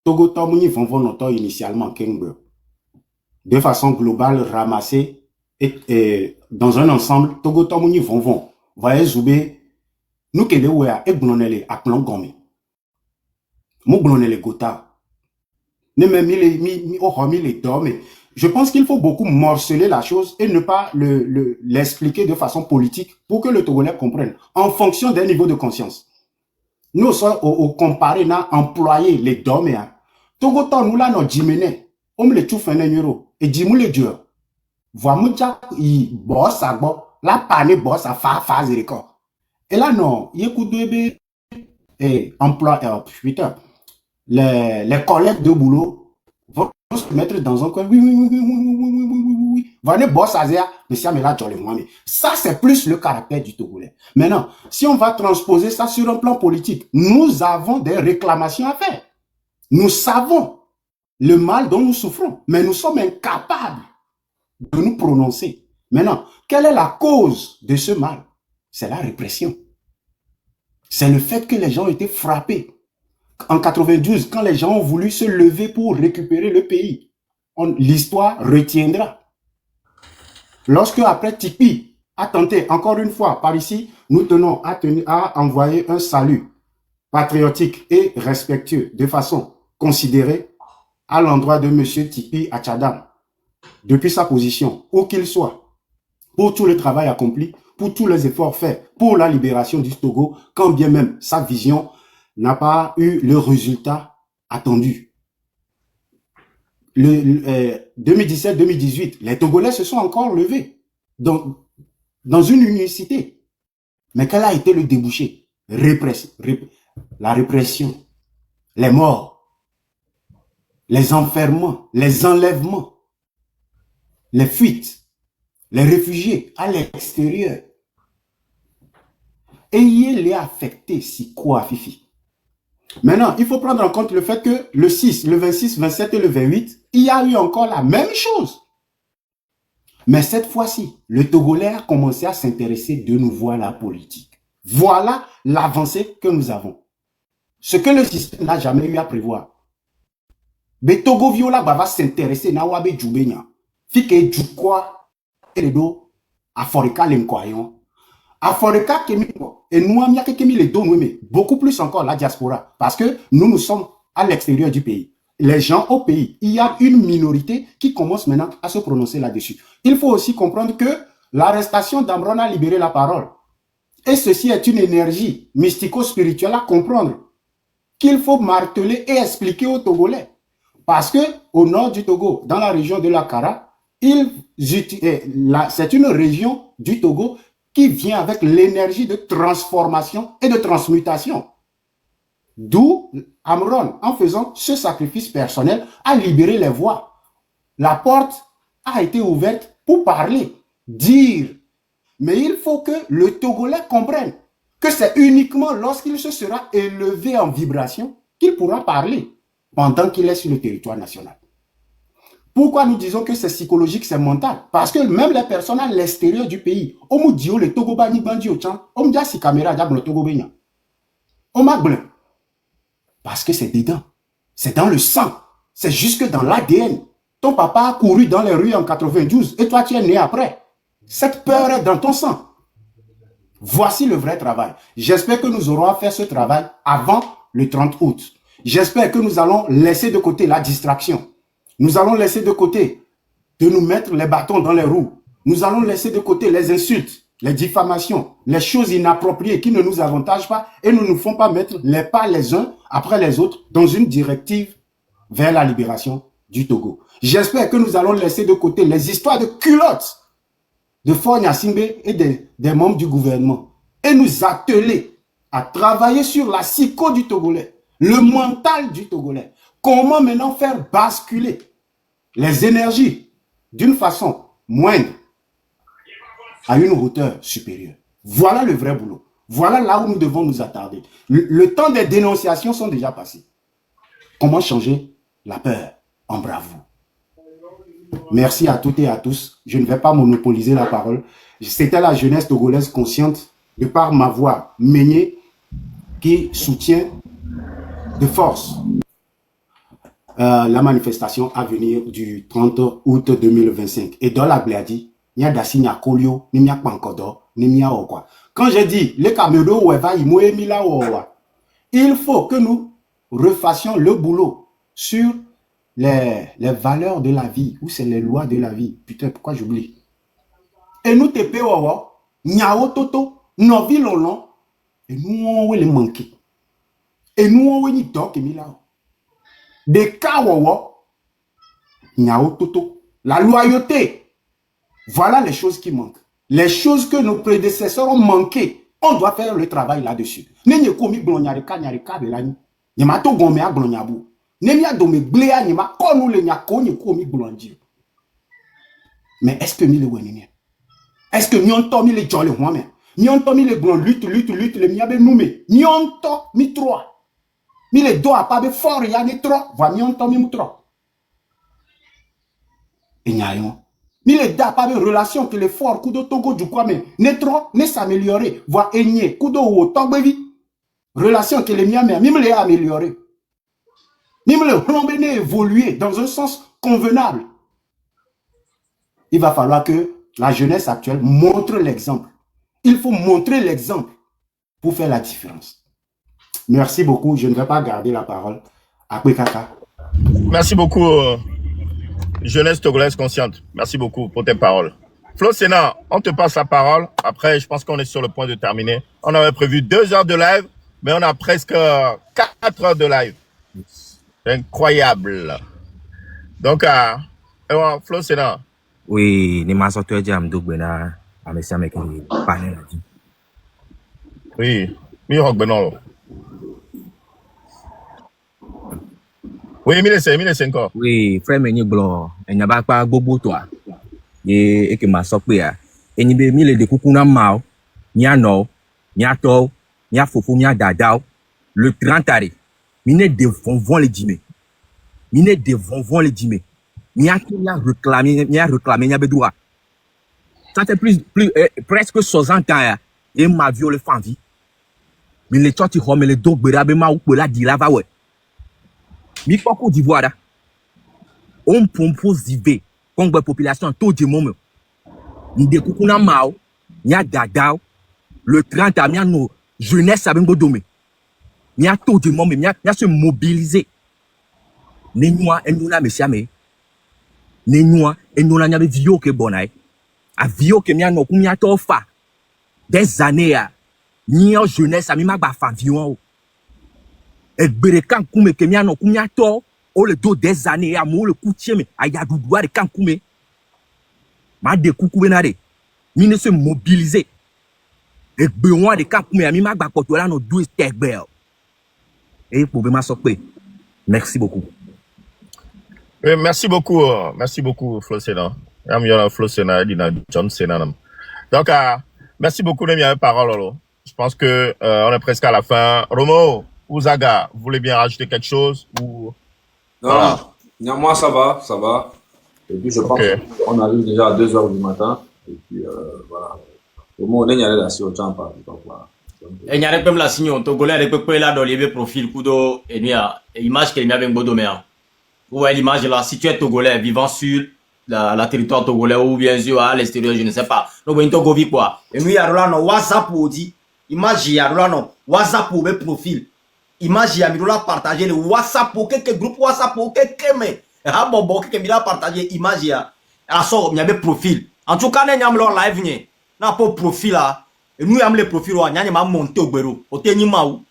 Togo Tomuni vont initialement Kengbe. De façon globale, ramassée et dans un ensemble, Togo Tomuni vont. Voyez Zoubé, nous qui les ouéa et blonele à plan gomme. Mou blonele gota. Ne me mi les dorme. Je pense qu'il faut beaucoup morceler la chose et ne pas l'expliquer de façon politique pour que le Togolais comprenne en fonction d'un niveau de conscience. Nous sommes au comparé n'a employé les dormes. Togo nous là nos jimene, on le tout fait n'euro et jimou le dieu. Voimuja i boss à bo, la pane boss à fa zéréko. Et là non, yékoudebe et emploi putain les collègues de boulot vont se mettre dans un coin. Oui. Venez boss à zéa, monsieur mais là ça c'est plus le caractère du Togolais. Maintenant, si on va transposer ça sur un plan politique, nous avons des réclamations à faire. Nous savons le mal dont nous souffrons, mais nous sommes incapables de nous prononcer. Maintenant, quelle est la cause de ce mal? C'est la répression. C'est le fait que les gens ont été frappés. En 92, quand les gens ont voulu se lever pour récupérer le pays, l'histoire retiendra. Lorsque après Tipi a tenté, encore une fois, par ici, nous tenons à envoyer un salut patriotique et respectueux de façon considérée à l'endroit de M. Tipi Achadam. depuis sa position, où qu'il soit, pour tout le travail accompli, pour tous les efforts faits pour la libération du Togo, quand bien même sa vision n'a pas eu le résultat attendu. 2017-2018, les Togolais se sont encore levés dans une unicité. Mais quel a été le débouché? La répression, les morts, les enfermements, les enlèvements, les fuites, les réfugiés à l'extérieur. Et il est affecté, si quoi, Fifi. Maintenant, il faut prendre en compte le fait que le 6, le 26, 27 et le 28, il y a eu encore la même chose. Mais cette fois-ci, le Togolais a commencé à s'intéresser de nouveau à la politique. Voilà l'avancée que nous avons. Ce que le système n'a jamais eu à prévoir. Mais Togo Viola va s'intéresser à Wabe Djoubenya. Fike Djoukwa et le dos à Forika l'Enkoyon. À Forika et nous avons les deux, mais beaucoup plus encore la diaspora. Parce que nous sommes à l'extérieur du pays. Les gens au pays, il y a une minorité qui commence maintenant à se prononcer là-dessus. Il faut aussi comprendre que l'arrestation d'Amron a libéré la parole. Et ceci est une énergie mystico-spirituelle à comprendre qu'il faut marteler et expliquer aux Togolais. Parce que au nord du Togo, dans la région de la Kara, c'est une région du Togo qui vient avec l'énergie de transformation et de transmutation. D'où Amron, en faisant ce sacrifice personnel, a libéré les voix. La porte a été ouverte pour parler, dire. Mais il faut que le Togolais comprenne que c'est uniquement lorsqu'il se sera élevé en vibration qu'il pourra parler pendant qu'il est sur le territoire national. Pourquoi nous disons que c'est psychologique, c'est mental? Parce que même les personnes à l'extérieur du pays, le Togo bani bandi au chan, si caméra le Togo benya. Parce que c'est dedans. C'est dans le sang. C'est jusque dans l'ADN. Ton papa a couru dans les rues en 92 et toi tu es né après. Cette peur est dans ton sang. Voici le vrai travail. J'espère que nous aurons à faire ce travail avant le 30 août. J'espère que nous allons laisser de côté la distraction. Nous allons laisser de côté de nous mettre les bâtons dans les roues. Nous allons laisser de côté les insultes, les diffamations, les choses inappropriées qui ne nous avantagent pas et ne nous font pas mettre les pas les uns après les autres dans une directive vers la libération du Togo. J'espère que nous allons laisser de côté les histoires de culottes de Faure Gnassingbé et des membres du gouvernement et nous atteler à travailler sur la psycho du Togolais, le mental du Togolais. Comment maintenant faire basculer les énergies d'une façon moindre à une hauteur supérieure. Voilà le vrai boulot. Voilà là où nous devons nous attarder. Le temps des dénonciations sont déjà passés. Comment changer la peur en bravoure? Merci à toutes et à tous. Je ne vais pas monopoliser la parole. C'était la jeunesse togolaise consciente, de par ma voix Meigné, qui soutient de force la manifestation à venir du 30 août 2025. Et dans la Bladi, il y a Dassi Kolio, il y a Pankodo, il y a quoi. Quand je dis les Cameroun, il faut que nous refassions le boulot sur les valeurs de la vie, ou c'est les lois de la vie. Putain, pourquoi j'oublie? Et nous te payons, Nyao Toto, Novi Lolon, et nous on les manquer. Et nous on les donc des cas Nyao Toto, la loyauté. Voilà les choses qui manquent. Les choses que nos prédécesseurs ont manqué. On doit faire le travail là-dessus. Mais est-ce que est-ce que nous avons mis les jolly hommes? Nous avons mis les blancs lutte, les miabe noumé. Nous avons mis trois. Mais les deux à pas de fort, il y a des trois. Voilà, nous avons mis trois. Et nous avons. Mais les deux à pas de relation que les forts, coup de Togo du quoi, mais ne trop, ne s'améliorer. Voilà, et coup de haut, tombevi. Relation que les miabe, même les améliorer. Même le rembéné évoluer dans un sens convenable. Il va falloir que la jeunesse actuelle montre l'exemple. Il faut montrer l'exemple pour faire la différence. Merci beaucoup. Je ne vais pas garder la parole. Après Kaka. Merci beaucoup, jeunesse togolaise consciente. Merci beaucoup pour tes paroles. Flo Sénat, on te passe la parole. Après, je pense qu'on est sur le point de terminer. On avait prévu 2 heures de live, mais on a presque 4 heures de live. C'est incroyable. Donc, Flo Sénat. Oui, ni masoto jam dugbena amesi ameke panel adi. Oui, mi rock benolo. Oui, mi laisse encore. Oui, frère meni glo, enyaba pa gbogbo to a. Ye eke masokpe a. Enyibe mi le de kukuna mao, ni ano, ni ato, ni afofo, ni adadao. Le 30 ari. Mine devon les dîmes. Mine devon les dîmes. Ni a réclamé, ni a bedoua. Ça fait presque 60 ans, et ma viole fan vie. Mais les tchoti home, les dog berabe ma ou la di lava ouais. Mi Côte d'Ivoire, on propose d'y comme la population tout du moment. Ni de kukuna mao, ni a dadao, le 30 ans, ni a nos jeunesse à bengo domé. Ni a tout du moment, ni a se mobiliser. Ni noa, en nous la messiame. Nenua enona nyabe vio ke bonai a vio ke mia no kumia to fa des années a ni en jeunesse a mi magba fa vion o e gbere kan kume ke mia no kumia to o le do des années a mo le kutie me a ya dudua de kan kume ma de kuku benare mi ne se mobiliser e gbe won de kan kume a mi magba poto la no do tegbe e po be ma so pe merci beaucoup. Oui, merci beaucoup, Flo Sénat. Flo Sénat, John Sénat. Donc, merci beaucoup de mes paroles. Je pense que on est presque à la fin. Romo ou Zaga, vous voulez bien rajouter quelque chose ou non, voilà. Non, moi ça va. Et puis je pense qu'on arrive déjà à 2 heures du matin. Et puis voilà. Romo, on est allé là sur le champ par exemple. Et il y a même la signe togolais avec peu là dans les profils kudo et il y a image qu'il y a avec Bodomea. Ouais, l'image là, si tu es togolais vivant sur la territoire togolais ou bien sûr à l'extérieur, je ne sais pas. Donc, on Togo vit quoi. Et nous, il y a là, WhatsApp pour dire, image, il y a là, WhatsApp pour mes profils. Image, il y a là, partager le WhatsApp pour quelques groupes, WhatsApp pour quelques mais. Ah bon, quelques milliards partager, image, il y a. Alors, ça, il y a des profils. En tout cas, nous avons leur live, nous avons profil là. Et nous avons les profils, nous avons monté au bureau. Au Ténimaou.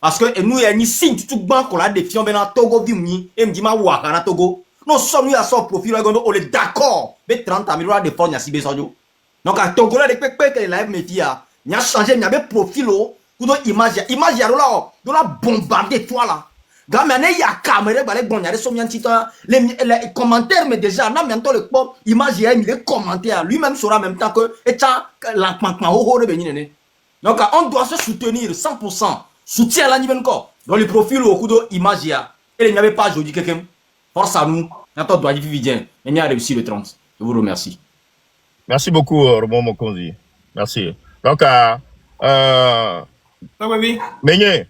Parce que nous, il y a une signe tout banc qu'on a des filles dans Togo, et me dit ma waka na Togo. Nous sommes à son profil, on est d'accord. Mais 30 ans, il y a des fonds, il y a 6 besoins. Donc, à Togo, il y a des pépés que les live métiers, il y a changé, il y a des profils, il y a des images, il y a là, bombardé toi là. Gamane, il y a caméra, il y a des sommiers, les commentaires, mais déjà, non, maintenant, le pop, image, il y a des commentaires. Lui-même sera en même temps que, et ça, donc, on doit se soutenir 100%. Soutien à la niveau encore. Dans le profil au coup d'image, et il n'y avait pas aujourd'hui quelqu'un. Force à nous. Notre doit vivre bien. Il y a réussi le 30. Je vous remercie. Merci beaucoup, Romo Mokonzi. Merci. Donc, Meigné,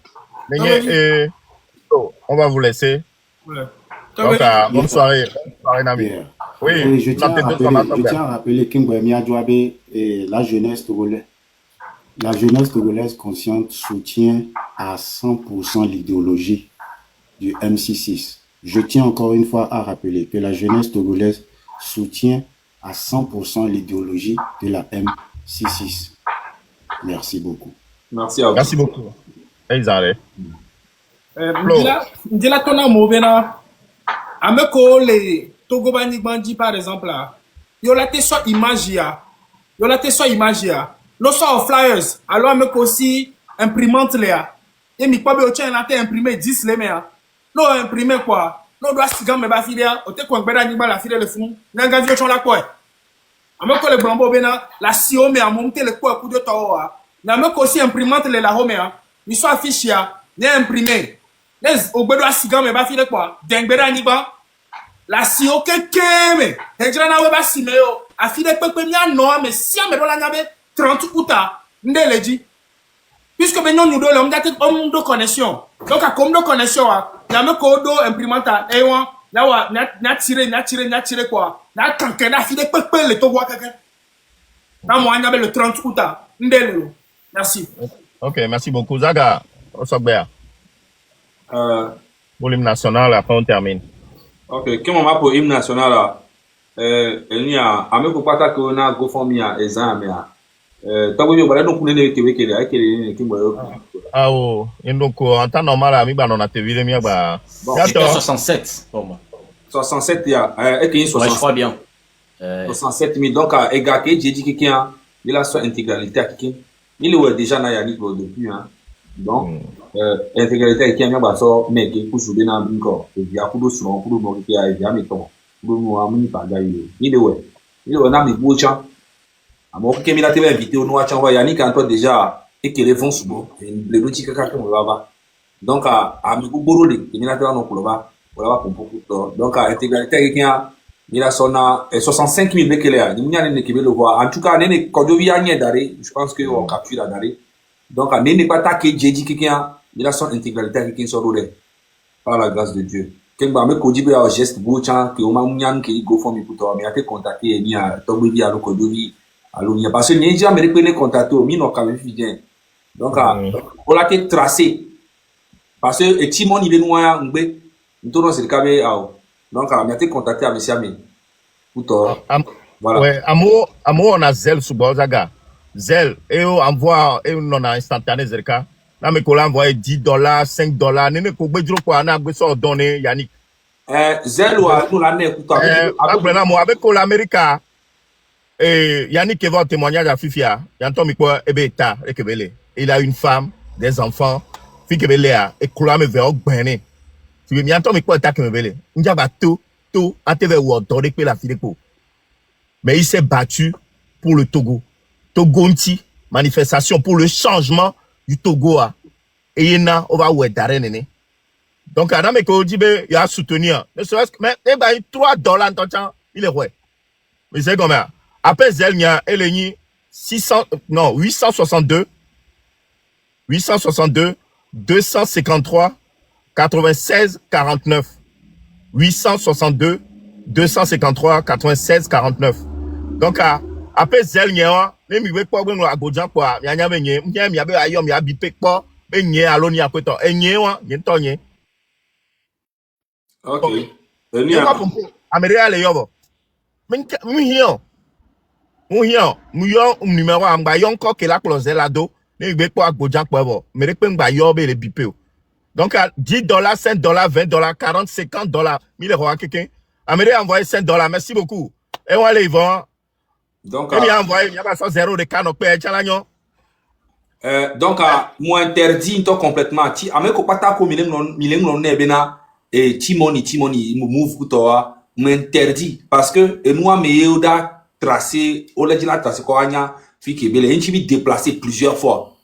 on va vous laisser. Ouais. Donc, bonne soirée, Nami. Oui, je tiens à rappeler Kimbremia Djouabe et la jeunesse togolaise. La jeunesse togolaise consciente soutient à 100% l'idéologie du MC6. Je tiens encore une fois à rappeler que la jeunesse togolaise soutient à 100% l'idéologie de la MC6. Merci beaucoup. Merci à vous. Merci beaucoup. Exact. Ndila tona mobena. Ameko le Togo bandi par exemple là. Yo la te so imagia. Nous sommes flyers. Alors, mais aussi imprimante là. Et mi pas bien tiens là t'es imprimé 10 les mais. Non imprimé quoi. Non doit sigan me ba filia. O te ko gbeda ni ba la filia le fun. Nanga vieux chon la quoi. Ameko le brambo bena la sio me a monter le quoi coup de toa. Na me aussi imprimante le la home ya. Mi so affiche ya. Ne imprimé. Les o gbedo sigan me ba filia quoi. Dengbeda ni ba. La sio keke me. Enjra na we ba simeo. A filia pepe mi a no mais si a me do la nyabe 30 août, puisque nous nous donnons de connexion. Donc, à comme de connexion, il y a un code imprimante à Ewan, n'a tiré quoi. N'a quelqu'un a filé peu le Togo quelqu'un. Dans moi, il y avait le 30 août. Merci. Ok, merci beaucoup. Zaga, au Sogber. Volume national, après on termine. Ok, comment ma pour hymne national là? Il y a ame ko pata ko na go for me a exam ya. Tago bi wala donc ne ke weke la ke ne ke mo. Ah oh, et donc en temps normal mi ba non na te vide mi ba. C'était 67 pour moi. 67 ya. Et que Ouais, je 60. crois bien. 67 000 donc et gars que j'ai dit que quelqu'un il a son intégralité à quelqu'un. Il est déjà na ya ni depuis hein. Donc intégralité qui a bien so mais qui pour souder na encore. Et bien pour sur pour mo qui a bien mettons. Pour moi amuni pa ga il est na mi bocha. Amo que mi la télé invité au noir chanwa ya ni quand toi déjà et que les fonds souvent les outils que quelqu'un va. Donc à mi borole qui mi la télé non pour là pour beaucoup donc intégralité quelqu'un il a son 65 000 bekele ni munya ne kebe le voir en tout cas ne kodovi a nye dare je pense que on capture la dare donc ne pas ta que jeji quelqu'un il a son intégralité quelqu'un sur le par la grâce de Dieu ken ba me kodi be au geste bocha que o ma munya ke go for me pour mais a te contacter ni a tombe bi a lo kodovi alors il y a parce que ni jamais ne contacter o mi no ka bien donc on l'a été tracé parce que Timon il est noir ngbe ntono se kabe ao donc on a été contacté à monsieur Ami voilà ouais amour on a Zelle sous Bozaga Zelle et on envoie et on a instantané zerka na me ko envoyer $10 $5 nene ko gbejuro ko na gbe so donner Yannick Zelle wa nous la ne écoute après na mo avec ko l'Amérique et Yannick va témoigner à Fifia yanto mi ko ebeta ekebele il a une femme des enfants fikebele a et ko la me ve ogbene tu veux bien mi ko ta kebele njaba to ateve wo dore pe la filepo mais il s'est battu pour le Togo Togonti manifestation pour le changement du Togo et yena on va dare nene donc adam e ko dibe il a soutenir ne serait-ce que mais $3 en temps il est ouais mais c'est comme après Zelnia eleni 862 253 96 49 862 253 96 49 donc après Zelnia les mi we po gbe no agojan po mi anya be nye mi abe ayo mi abi pe po be nye aloni apeto enye wa nye to nye ok ni ko America le yobo mi hion mu yo numéro amba yon ko ke la closer la do le gbe po agojan po bo mere pe ngba yo be le bipe o donc $10 $5 $20 $40 $50 mille roi quelqu'un America envoyé $5 merci beaucoup et on les vend donc il a envoyé il y a pas 0 de canopé chalanyo donc moi interdit to complètement ti ameko pata ko milem non ne bena et timoni move kutoa m'interdit parce que et moi me yoda tracé au la tracé ko anya fi ke bele en bi déplacer plusieurs fois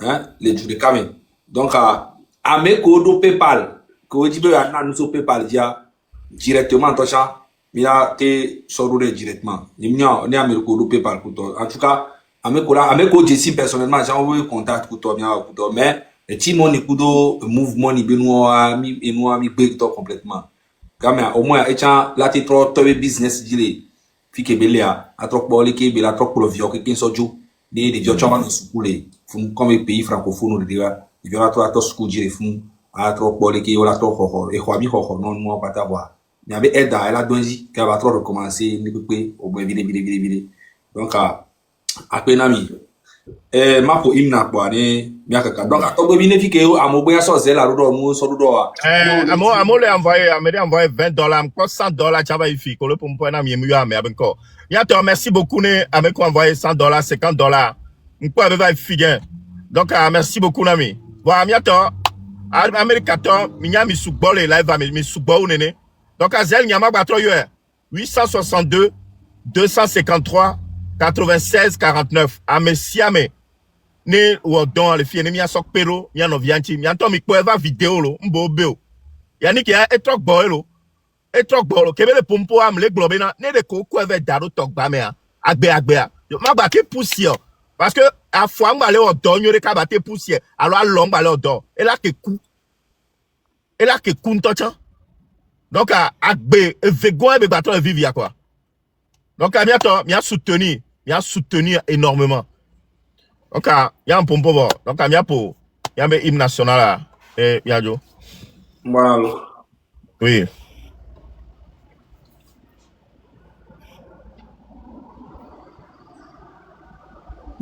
hein les jours de camen donc ameko do PayPal ko dibe ana nous au PayPal dia directement to cha mira te sorure directement ni ameko do PayPal kuto en tout cas ameko Jesse personnellement j'ai envoyé contact kuto mais timoni kudo mouvement ni benoa mi break to complètement quand au moins étant là t'es trop business dilé fi ke belia a trop bolé ke bela trop pour le vieux que sojo des vieux chama no sukule fun comme pays francophone de dira il y aura trop school dire fun a trop bolé ke ola trop ho e ho mi ho non mo pata boa il y avait aide à la donji qui va trop recommencer ni pe au bon vide donc après nami ma ko imna kwa ne miaka donc akobo bi ne fi ke amogbo ya so zela rodo mu so rodo amo le envoyé $20 ko $100 chaba ifi ko le pompo na mi emu ame abenko ya te merci beaucoup ne ameko envoyé $100 $50 nko ave va figen donc merci beaucoup nami wa mi ato America to mi nya mi sugbo le live mi sugbo nene donc azel nyama gba tro yo 862 253 96 49 amesiame ne wodon le fie ne mi asok pero mi no vianchi mi anto mi po eva video lo mbo beo yani ke etrok boy lo kebele pompo am le globe na ne de ko eve daro tok ba me agbe ma ba ke poussière parce que a fois ngba le odon nyore ka ba te poussière alors a long ba le odon et là ke ku ntochan donc agbe vegon be baton vivre ya quoi donc mi a soutenu énormément. Donc il y a un pompo bon. Donc il y a un hymne national et Yajo. Voilà. Oui.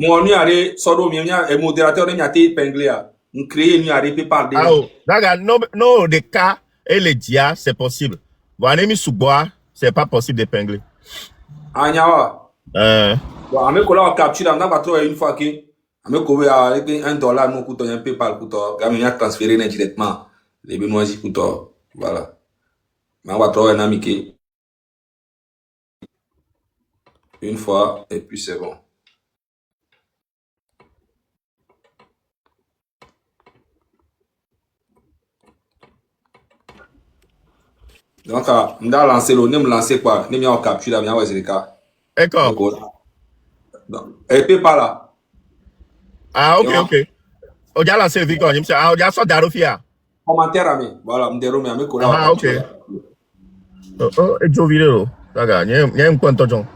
Mon nuare, sodo, et modérateur de miate épinglé. On crée une nuare PayPal. Ah, oh. D'accord, non, des cas et les dia, c'est possible. Bon, Anemi Soubois, c'est pas possible d'épingler. Ah, nyawa. Bon, ame kola capture, on a pas trop une fois que ame kowe avec $1 nous coûte un PayPal coûte, gamin a transféré directement les benoît coûte, voilà. Mais on va trouver un ami qui une fois et puis c'est bon. Donc, on a lancé le, on lancé quoi? On a capturé la mienne, c'est D'accord. Et puis pas là. Ah, ok. On a lancé le véhicule, on a sorti d'Arofia. Commentaire à moi. Voilà, on déroule mes collègues. Ah, ok. Et Joe vidéo. D'accord, il y a un point de temps.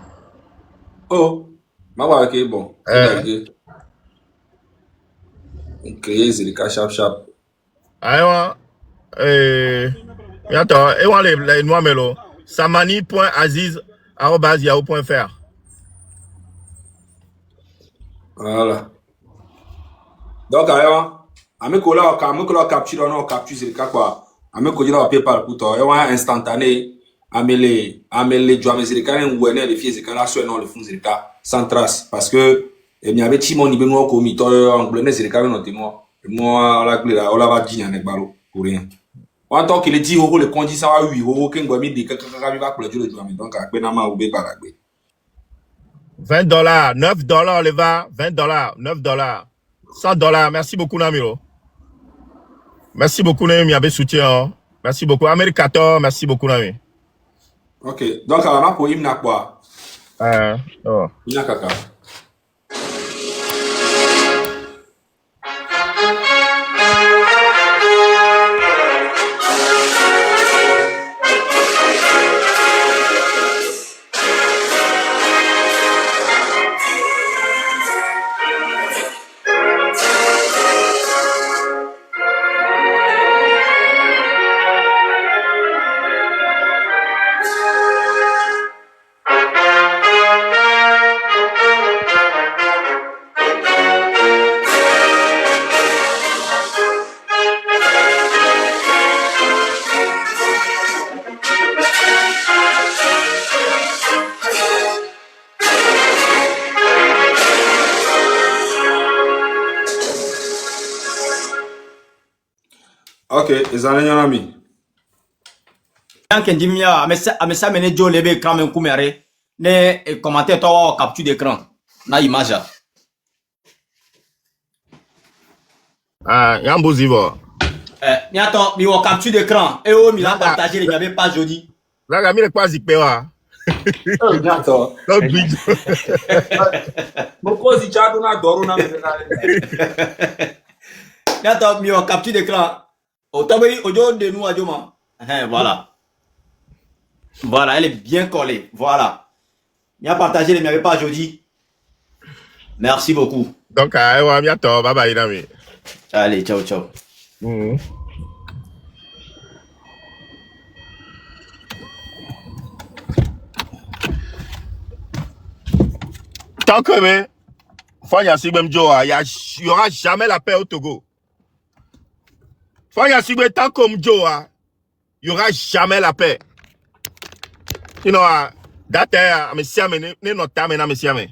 Oh, ma voix, ok, bon. On crée, c'est le cas chap. Aïwa. Attends, et on les noix mélo. samani.aziz@yahoo.fr. Voilà. Donc, aïwa. Ame kola capture, on capture, c'est le cas quoi. Ame kola la PayPal pour toi. Et on a instantané. Amele joa mais c'est le cas où on est les filles, c'est quand là soit non le fond c'est le cas sans trace parce que il y avait Timon ni benoît commis anglais c'est le cas non moi la clé là on la va dire avec ballot pour rien. En tant qu'il dit le conduit ça va 8 euros qu'un gomi de kaka va pour le jour donc à benama ou be paragbe. $20, $9 les va, $20, $9, $100. Merci beaucoup Namiro. Merci beaucoup Nami, il y soutien. Merci beaucoup Américateur, merci beaucoup Nami. Ok, donc on a pour hymne quoi? Oh. Il y a caca. Ok, les années y'en a mis. Quand on dit mia, mais ça mène Joe Lebe quand même couméré. Ne commentaire toi capture d'écran. Na image. Ah, y'a un beau zivo. Mais attends, mais on capture d'écran. Et oh, il a partagé les avait pas jeudi. Là, il a quoi zikpewa? Attends. Pourquoi si tu as donné d'or na Attends, mais on capture d'écran. Otabeli audio de nous adjoma. Voilà. Voilà, elle est bien collée. Voilà. Il a partagé les m'avait pas jeudi. Merci beaucoup. Donc, à bientôt. Bye bye, Nami. Allez, ciao. Tant que il y aura jamais la paix au Togo. Tant comme Joe, il y aura jamais la paix. You know, that I'm siame, ne time na siame.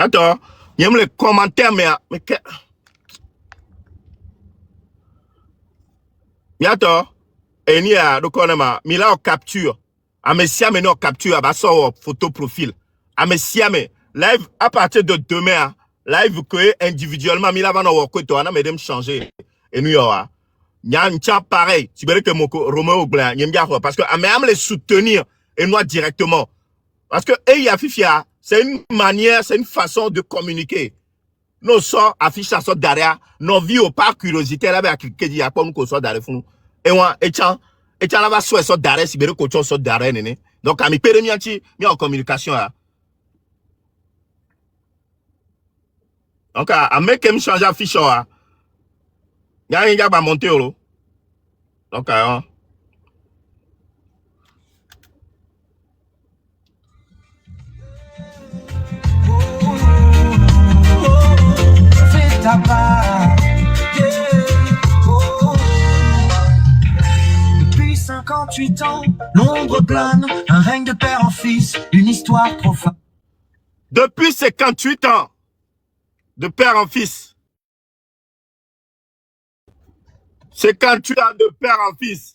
Attends, il y a les commentaires, mais attends, et il y a donc on a mis là en capture, à Messia mais non capture, à son photo profil, à Messia mais live à partir de demain, live que individuellement, mais là va nous voir toi, on a même changer et nous y aura, il y a un tiens pareil, tu verrais que mon Roméo Blanc, il y a parce que à même les soutenir et nous directement, parce que il y a Fifia. C'est une manière, c'est une façon de communiquer. Nos sorts affichent à sort derrière, nos vies au pas curiosité là, avec qui dit à quoi nous qu'on sort derrière. Et moi, et tiens là-bas, soit sort derrière, si bien qu'on sort derrière, néné. Donc, à mi pere mianti, mi en communication, là. Donc, à me kem changer affiche, là. Y'a un gars va monter, là. Donc, fais ta part. Depuis 58 ans, l'ombre plane, un règne de père en fils, une histoire profane. Depuis 58 ans, de père en fils. 58 ans de père en fils.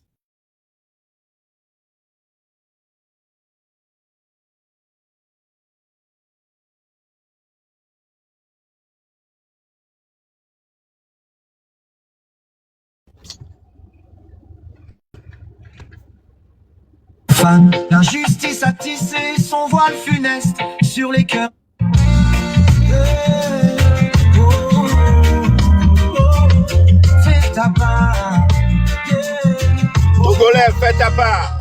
L'injustice a tissé son voile funeste sur les cœurs. Fais ta part. Togolais, fais ta part.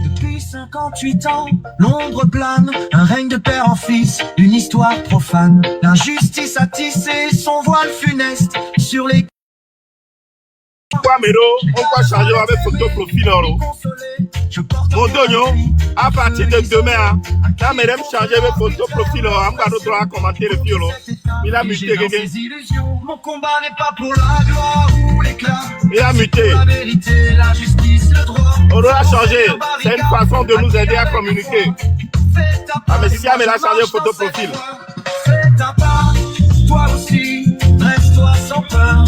Depuis 58 ans, l'ombre plane, un règne de père en fils, une histoire profane. L'injustice a tissé son voile funeste sur les on va changer avec photo profil. Mon donio, à partir de demain, quand mesdames changer avec photo profil, on va nous commenter le viol. Il a muté quelqu'un. Mon combat n'est pas pour la gloire ou l'éclat. Il a muté. La vérité, la justice, le droit. On doit changer. C'est une façon de nous aider à communiquer. Ah, mais si elle a changé photo profil. Fais ta part, toi aussi, dresse-toi sans peur.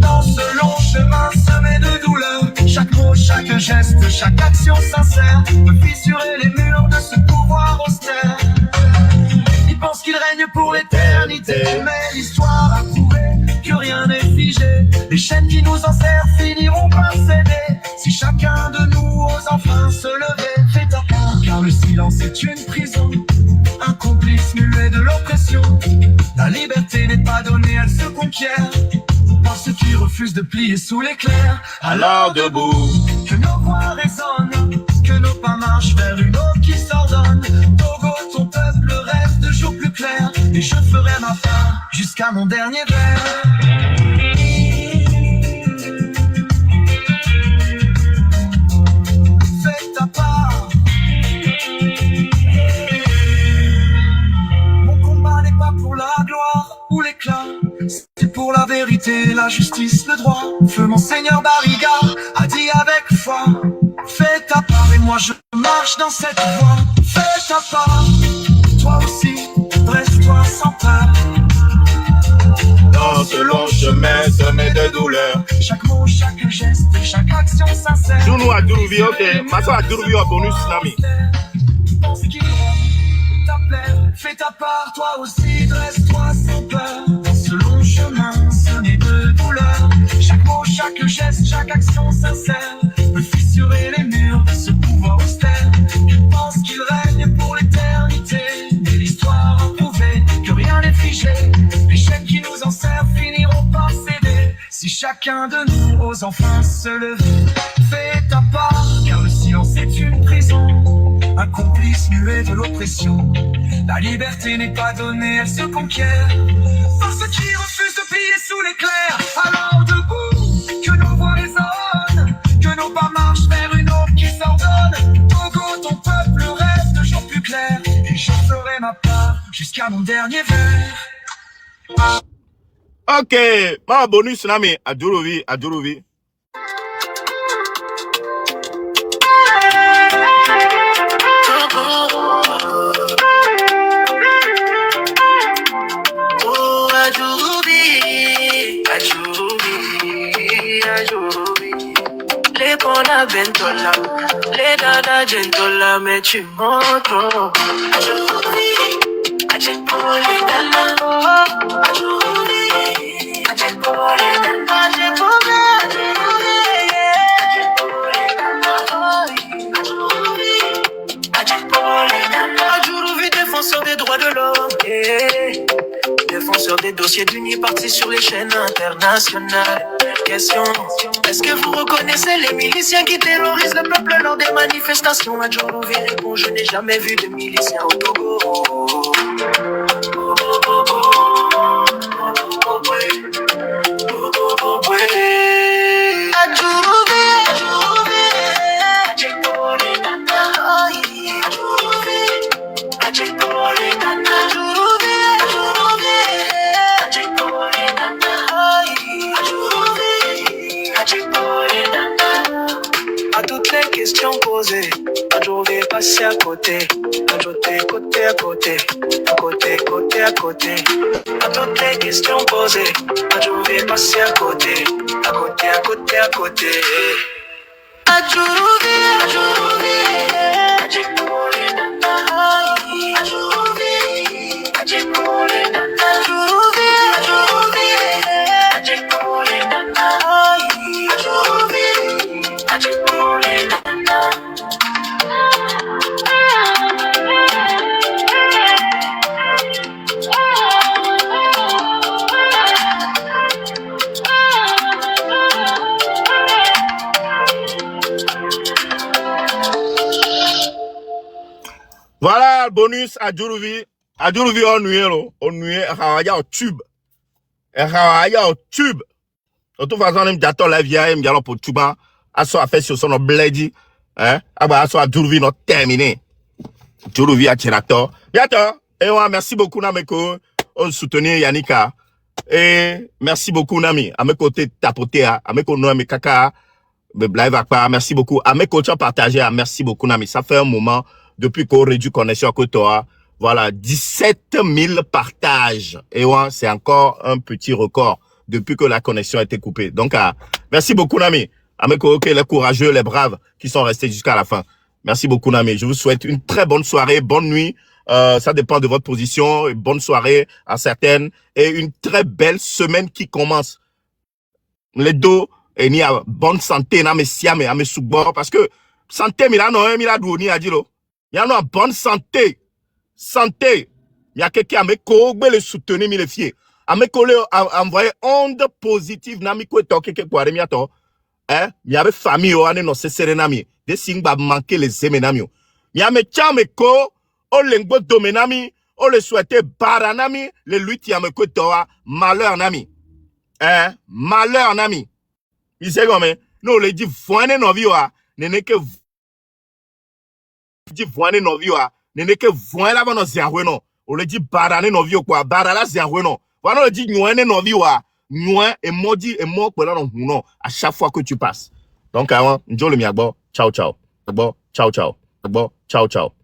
Dans ce long chemin semé de douleur, chaque mot, chaque geste, chaque action sincère peut fissurer les murs de ce pouvoir austère. Ils pensent qu'ils règnent pour l'éternité, mais l'histoire a prouvé que rien n'est figé. Les chaînes qui nous enserrent finiront par céder. Si chacun de nous ose enfin se lever, fais ta part, car le silence est une prison. Un complice muet de l'oppression. La liberté n'est pas donnée, elle se conquiert par ceux qui refusent de plier sous l'éclair. Alors debout, que nos voix résonnent, que nos pas marchent vers une eau qui s'ordonne. Togo, ton peuple rêve de jours plus clairs, et je ferai ma part jusqu'à mon dernier verre. Fais ta part. Mon combat n'est pas pour la gloire ou l'éclat. C'est pour la vérité, la justice, le droit. Feu Monseigneur Barriga a dit avec foi. Fais ta part et moi je marche dans cette voie. Fais ta part, toi aussi, dresse-toi sans peur. dans ce long chemin semé de douleur. Chaque mot, chaque geste, chaque action sincère. Nous à Duruvi, ok. Maso à Duruvi au bonus Nami. Fais ta part, toi aussi, dresse-toi sans peur. Dans ce long chemin semé de douleur. Chaque mot, chaque geste, chaque action sincère peut fissurer les murs de ce pouvoir austère. Je pense qu'il règne pour l'éternité, mais l'histoire a prouvé que rien n'est figé. Les chaînes qui nous enserrent finiront par céder. Si chacun de nous ose enfin se lever, fais ta part, car le silence est une prison. Un complice muet de l'oppression. La liberté n'est pas donnée, elle se conquiert par ceux qui refusent de plier sous l'éclair. Alors debout, que nos voix résonnent, que nos pas marchent vers une eau qui s'ordonne. Togo, ton peuple rêve de jours plus clairs, et je ferai ma part jusqu'à mon dernier verre. Ok, ma bonus Nami à Duruvi, à Duruvi. Le bona bentola, le dada gentola, mais tu montres. Adjourouvi, défenseur des droits de l'homme, défenseur des dossiers d'unis partis sur les chaînes internationales. Question, Est-ce que vous reconnaissez les miliciens qui terrorisent le peuple lors des manifestations? Adjourouvi répond, je n'ai jamais vu de miliciens au Togo. À toutes les questions posées, Adjourouvi passer à côté. Ajouter côté à côté, à côté, côté à côté. À toutes les questions posées, Adjourouvi passer à côté, à côté, à côté, à côté. Adjourouvi, Adjourouvi, Adjourouvi, Adjourouvi, Adjourouvi, Voilà le bonus à Adjourouvi. Adjourouvi on nuit, au tube. Au tube. De toute façon, on aime d'attendre la vie, on aime pour tuba. À soit fait sur son bledi. Hein? Ah bah, à soit Adjourouvi, non terminé. Adjourouvi à Tirator. Bientôt. Et ouais, merci beaucoup, Nameko. On soutenir Yannicka. Et merci beaucoup, Nami. À mes côtés, tapoter, à mes côtés, mes caca. Me blague pas. Merci beaucoup. À mes côtés, partager. Merci beaucoup, Nami. Ça fait un moment. Depuis qu'on réduit connexion que toi, voilà, 17 000 partages. Et ouais, c'est encore un petit record depuis que la connexion a été coupée. Donc, merci beaucoup, Nami. Ok, les courageux, les braves qui sont restés jusqu'à la fin. Merci beaucoup, Nami. Je vous souhaite une très bonne soirée, bonne nuit. Ça dépend de votre position. Bonne soirée à certaines. Et une très belle semaine qui commence. Les deux, et il y a bonne santé, na me siame, à me soubor, parce que santé, mila no, mila douni a dit lo. Il y a une bonne santé. Santé. Il y a quelqu'un qui a le soutenir, le fier. A envoyer onde positive, na mi ko toke ke kwa remi ato. Il y avait famille, on est non c'est serenami. Des signes ba manquer les émenami. Il y a me chame ko, o lengbo domenami, o le souhaiter baranami, le lutte ya me ko toa, malheur nami. Malheur nami. Il sait comment, nous le dit, voine no viwa, n'est que dit voine no viwa, n'est que voine la no ziarweno. On le dit barane no viwa quoi, barala ziarweno. Voilà, on le dit noine no viwa, noin et maudit et mort pour non, à chaque fois que tu passes. Donc, avant, Njolo miagbo, ciao ciao. Ciao ciao. Ciao ciao.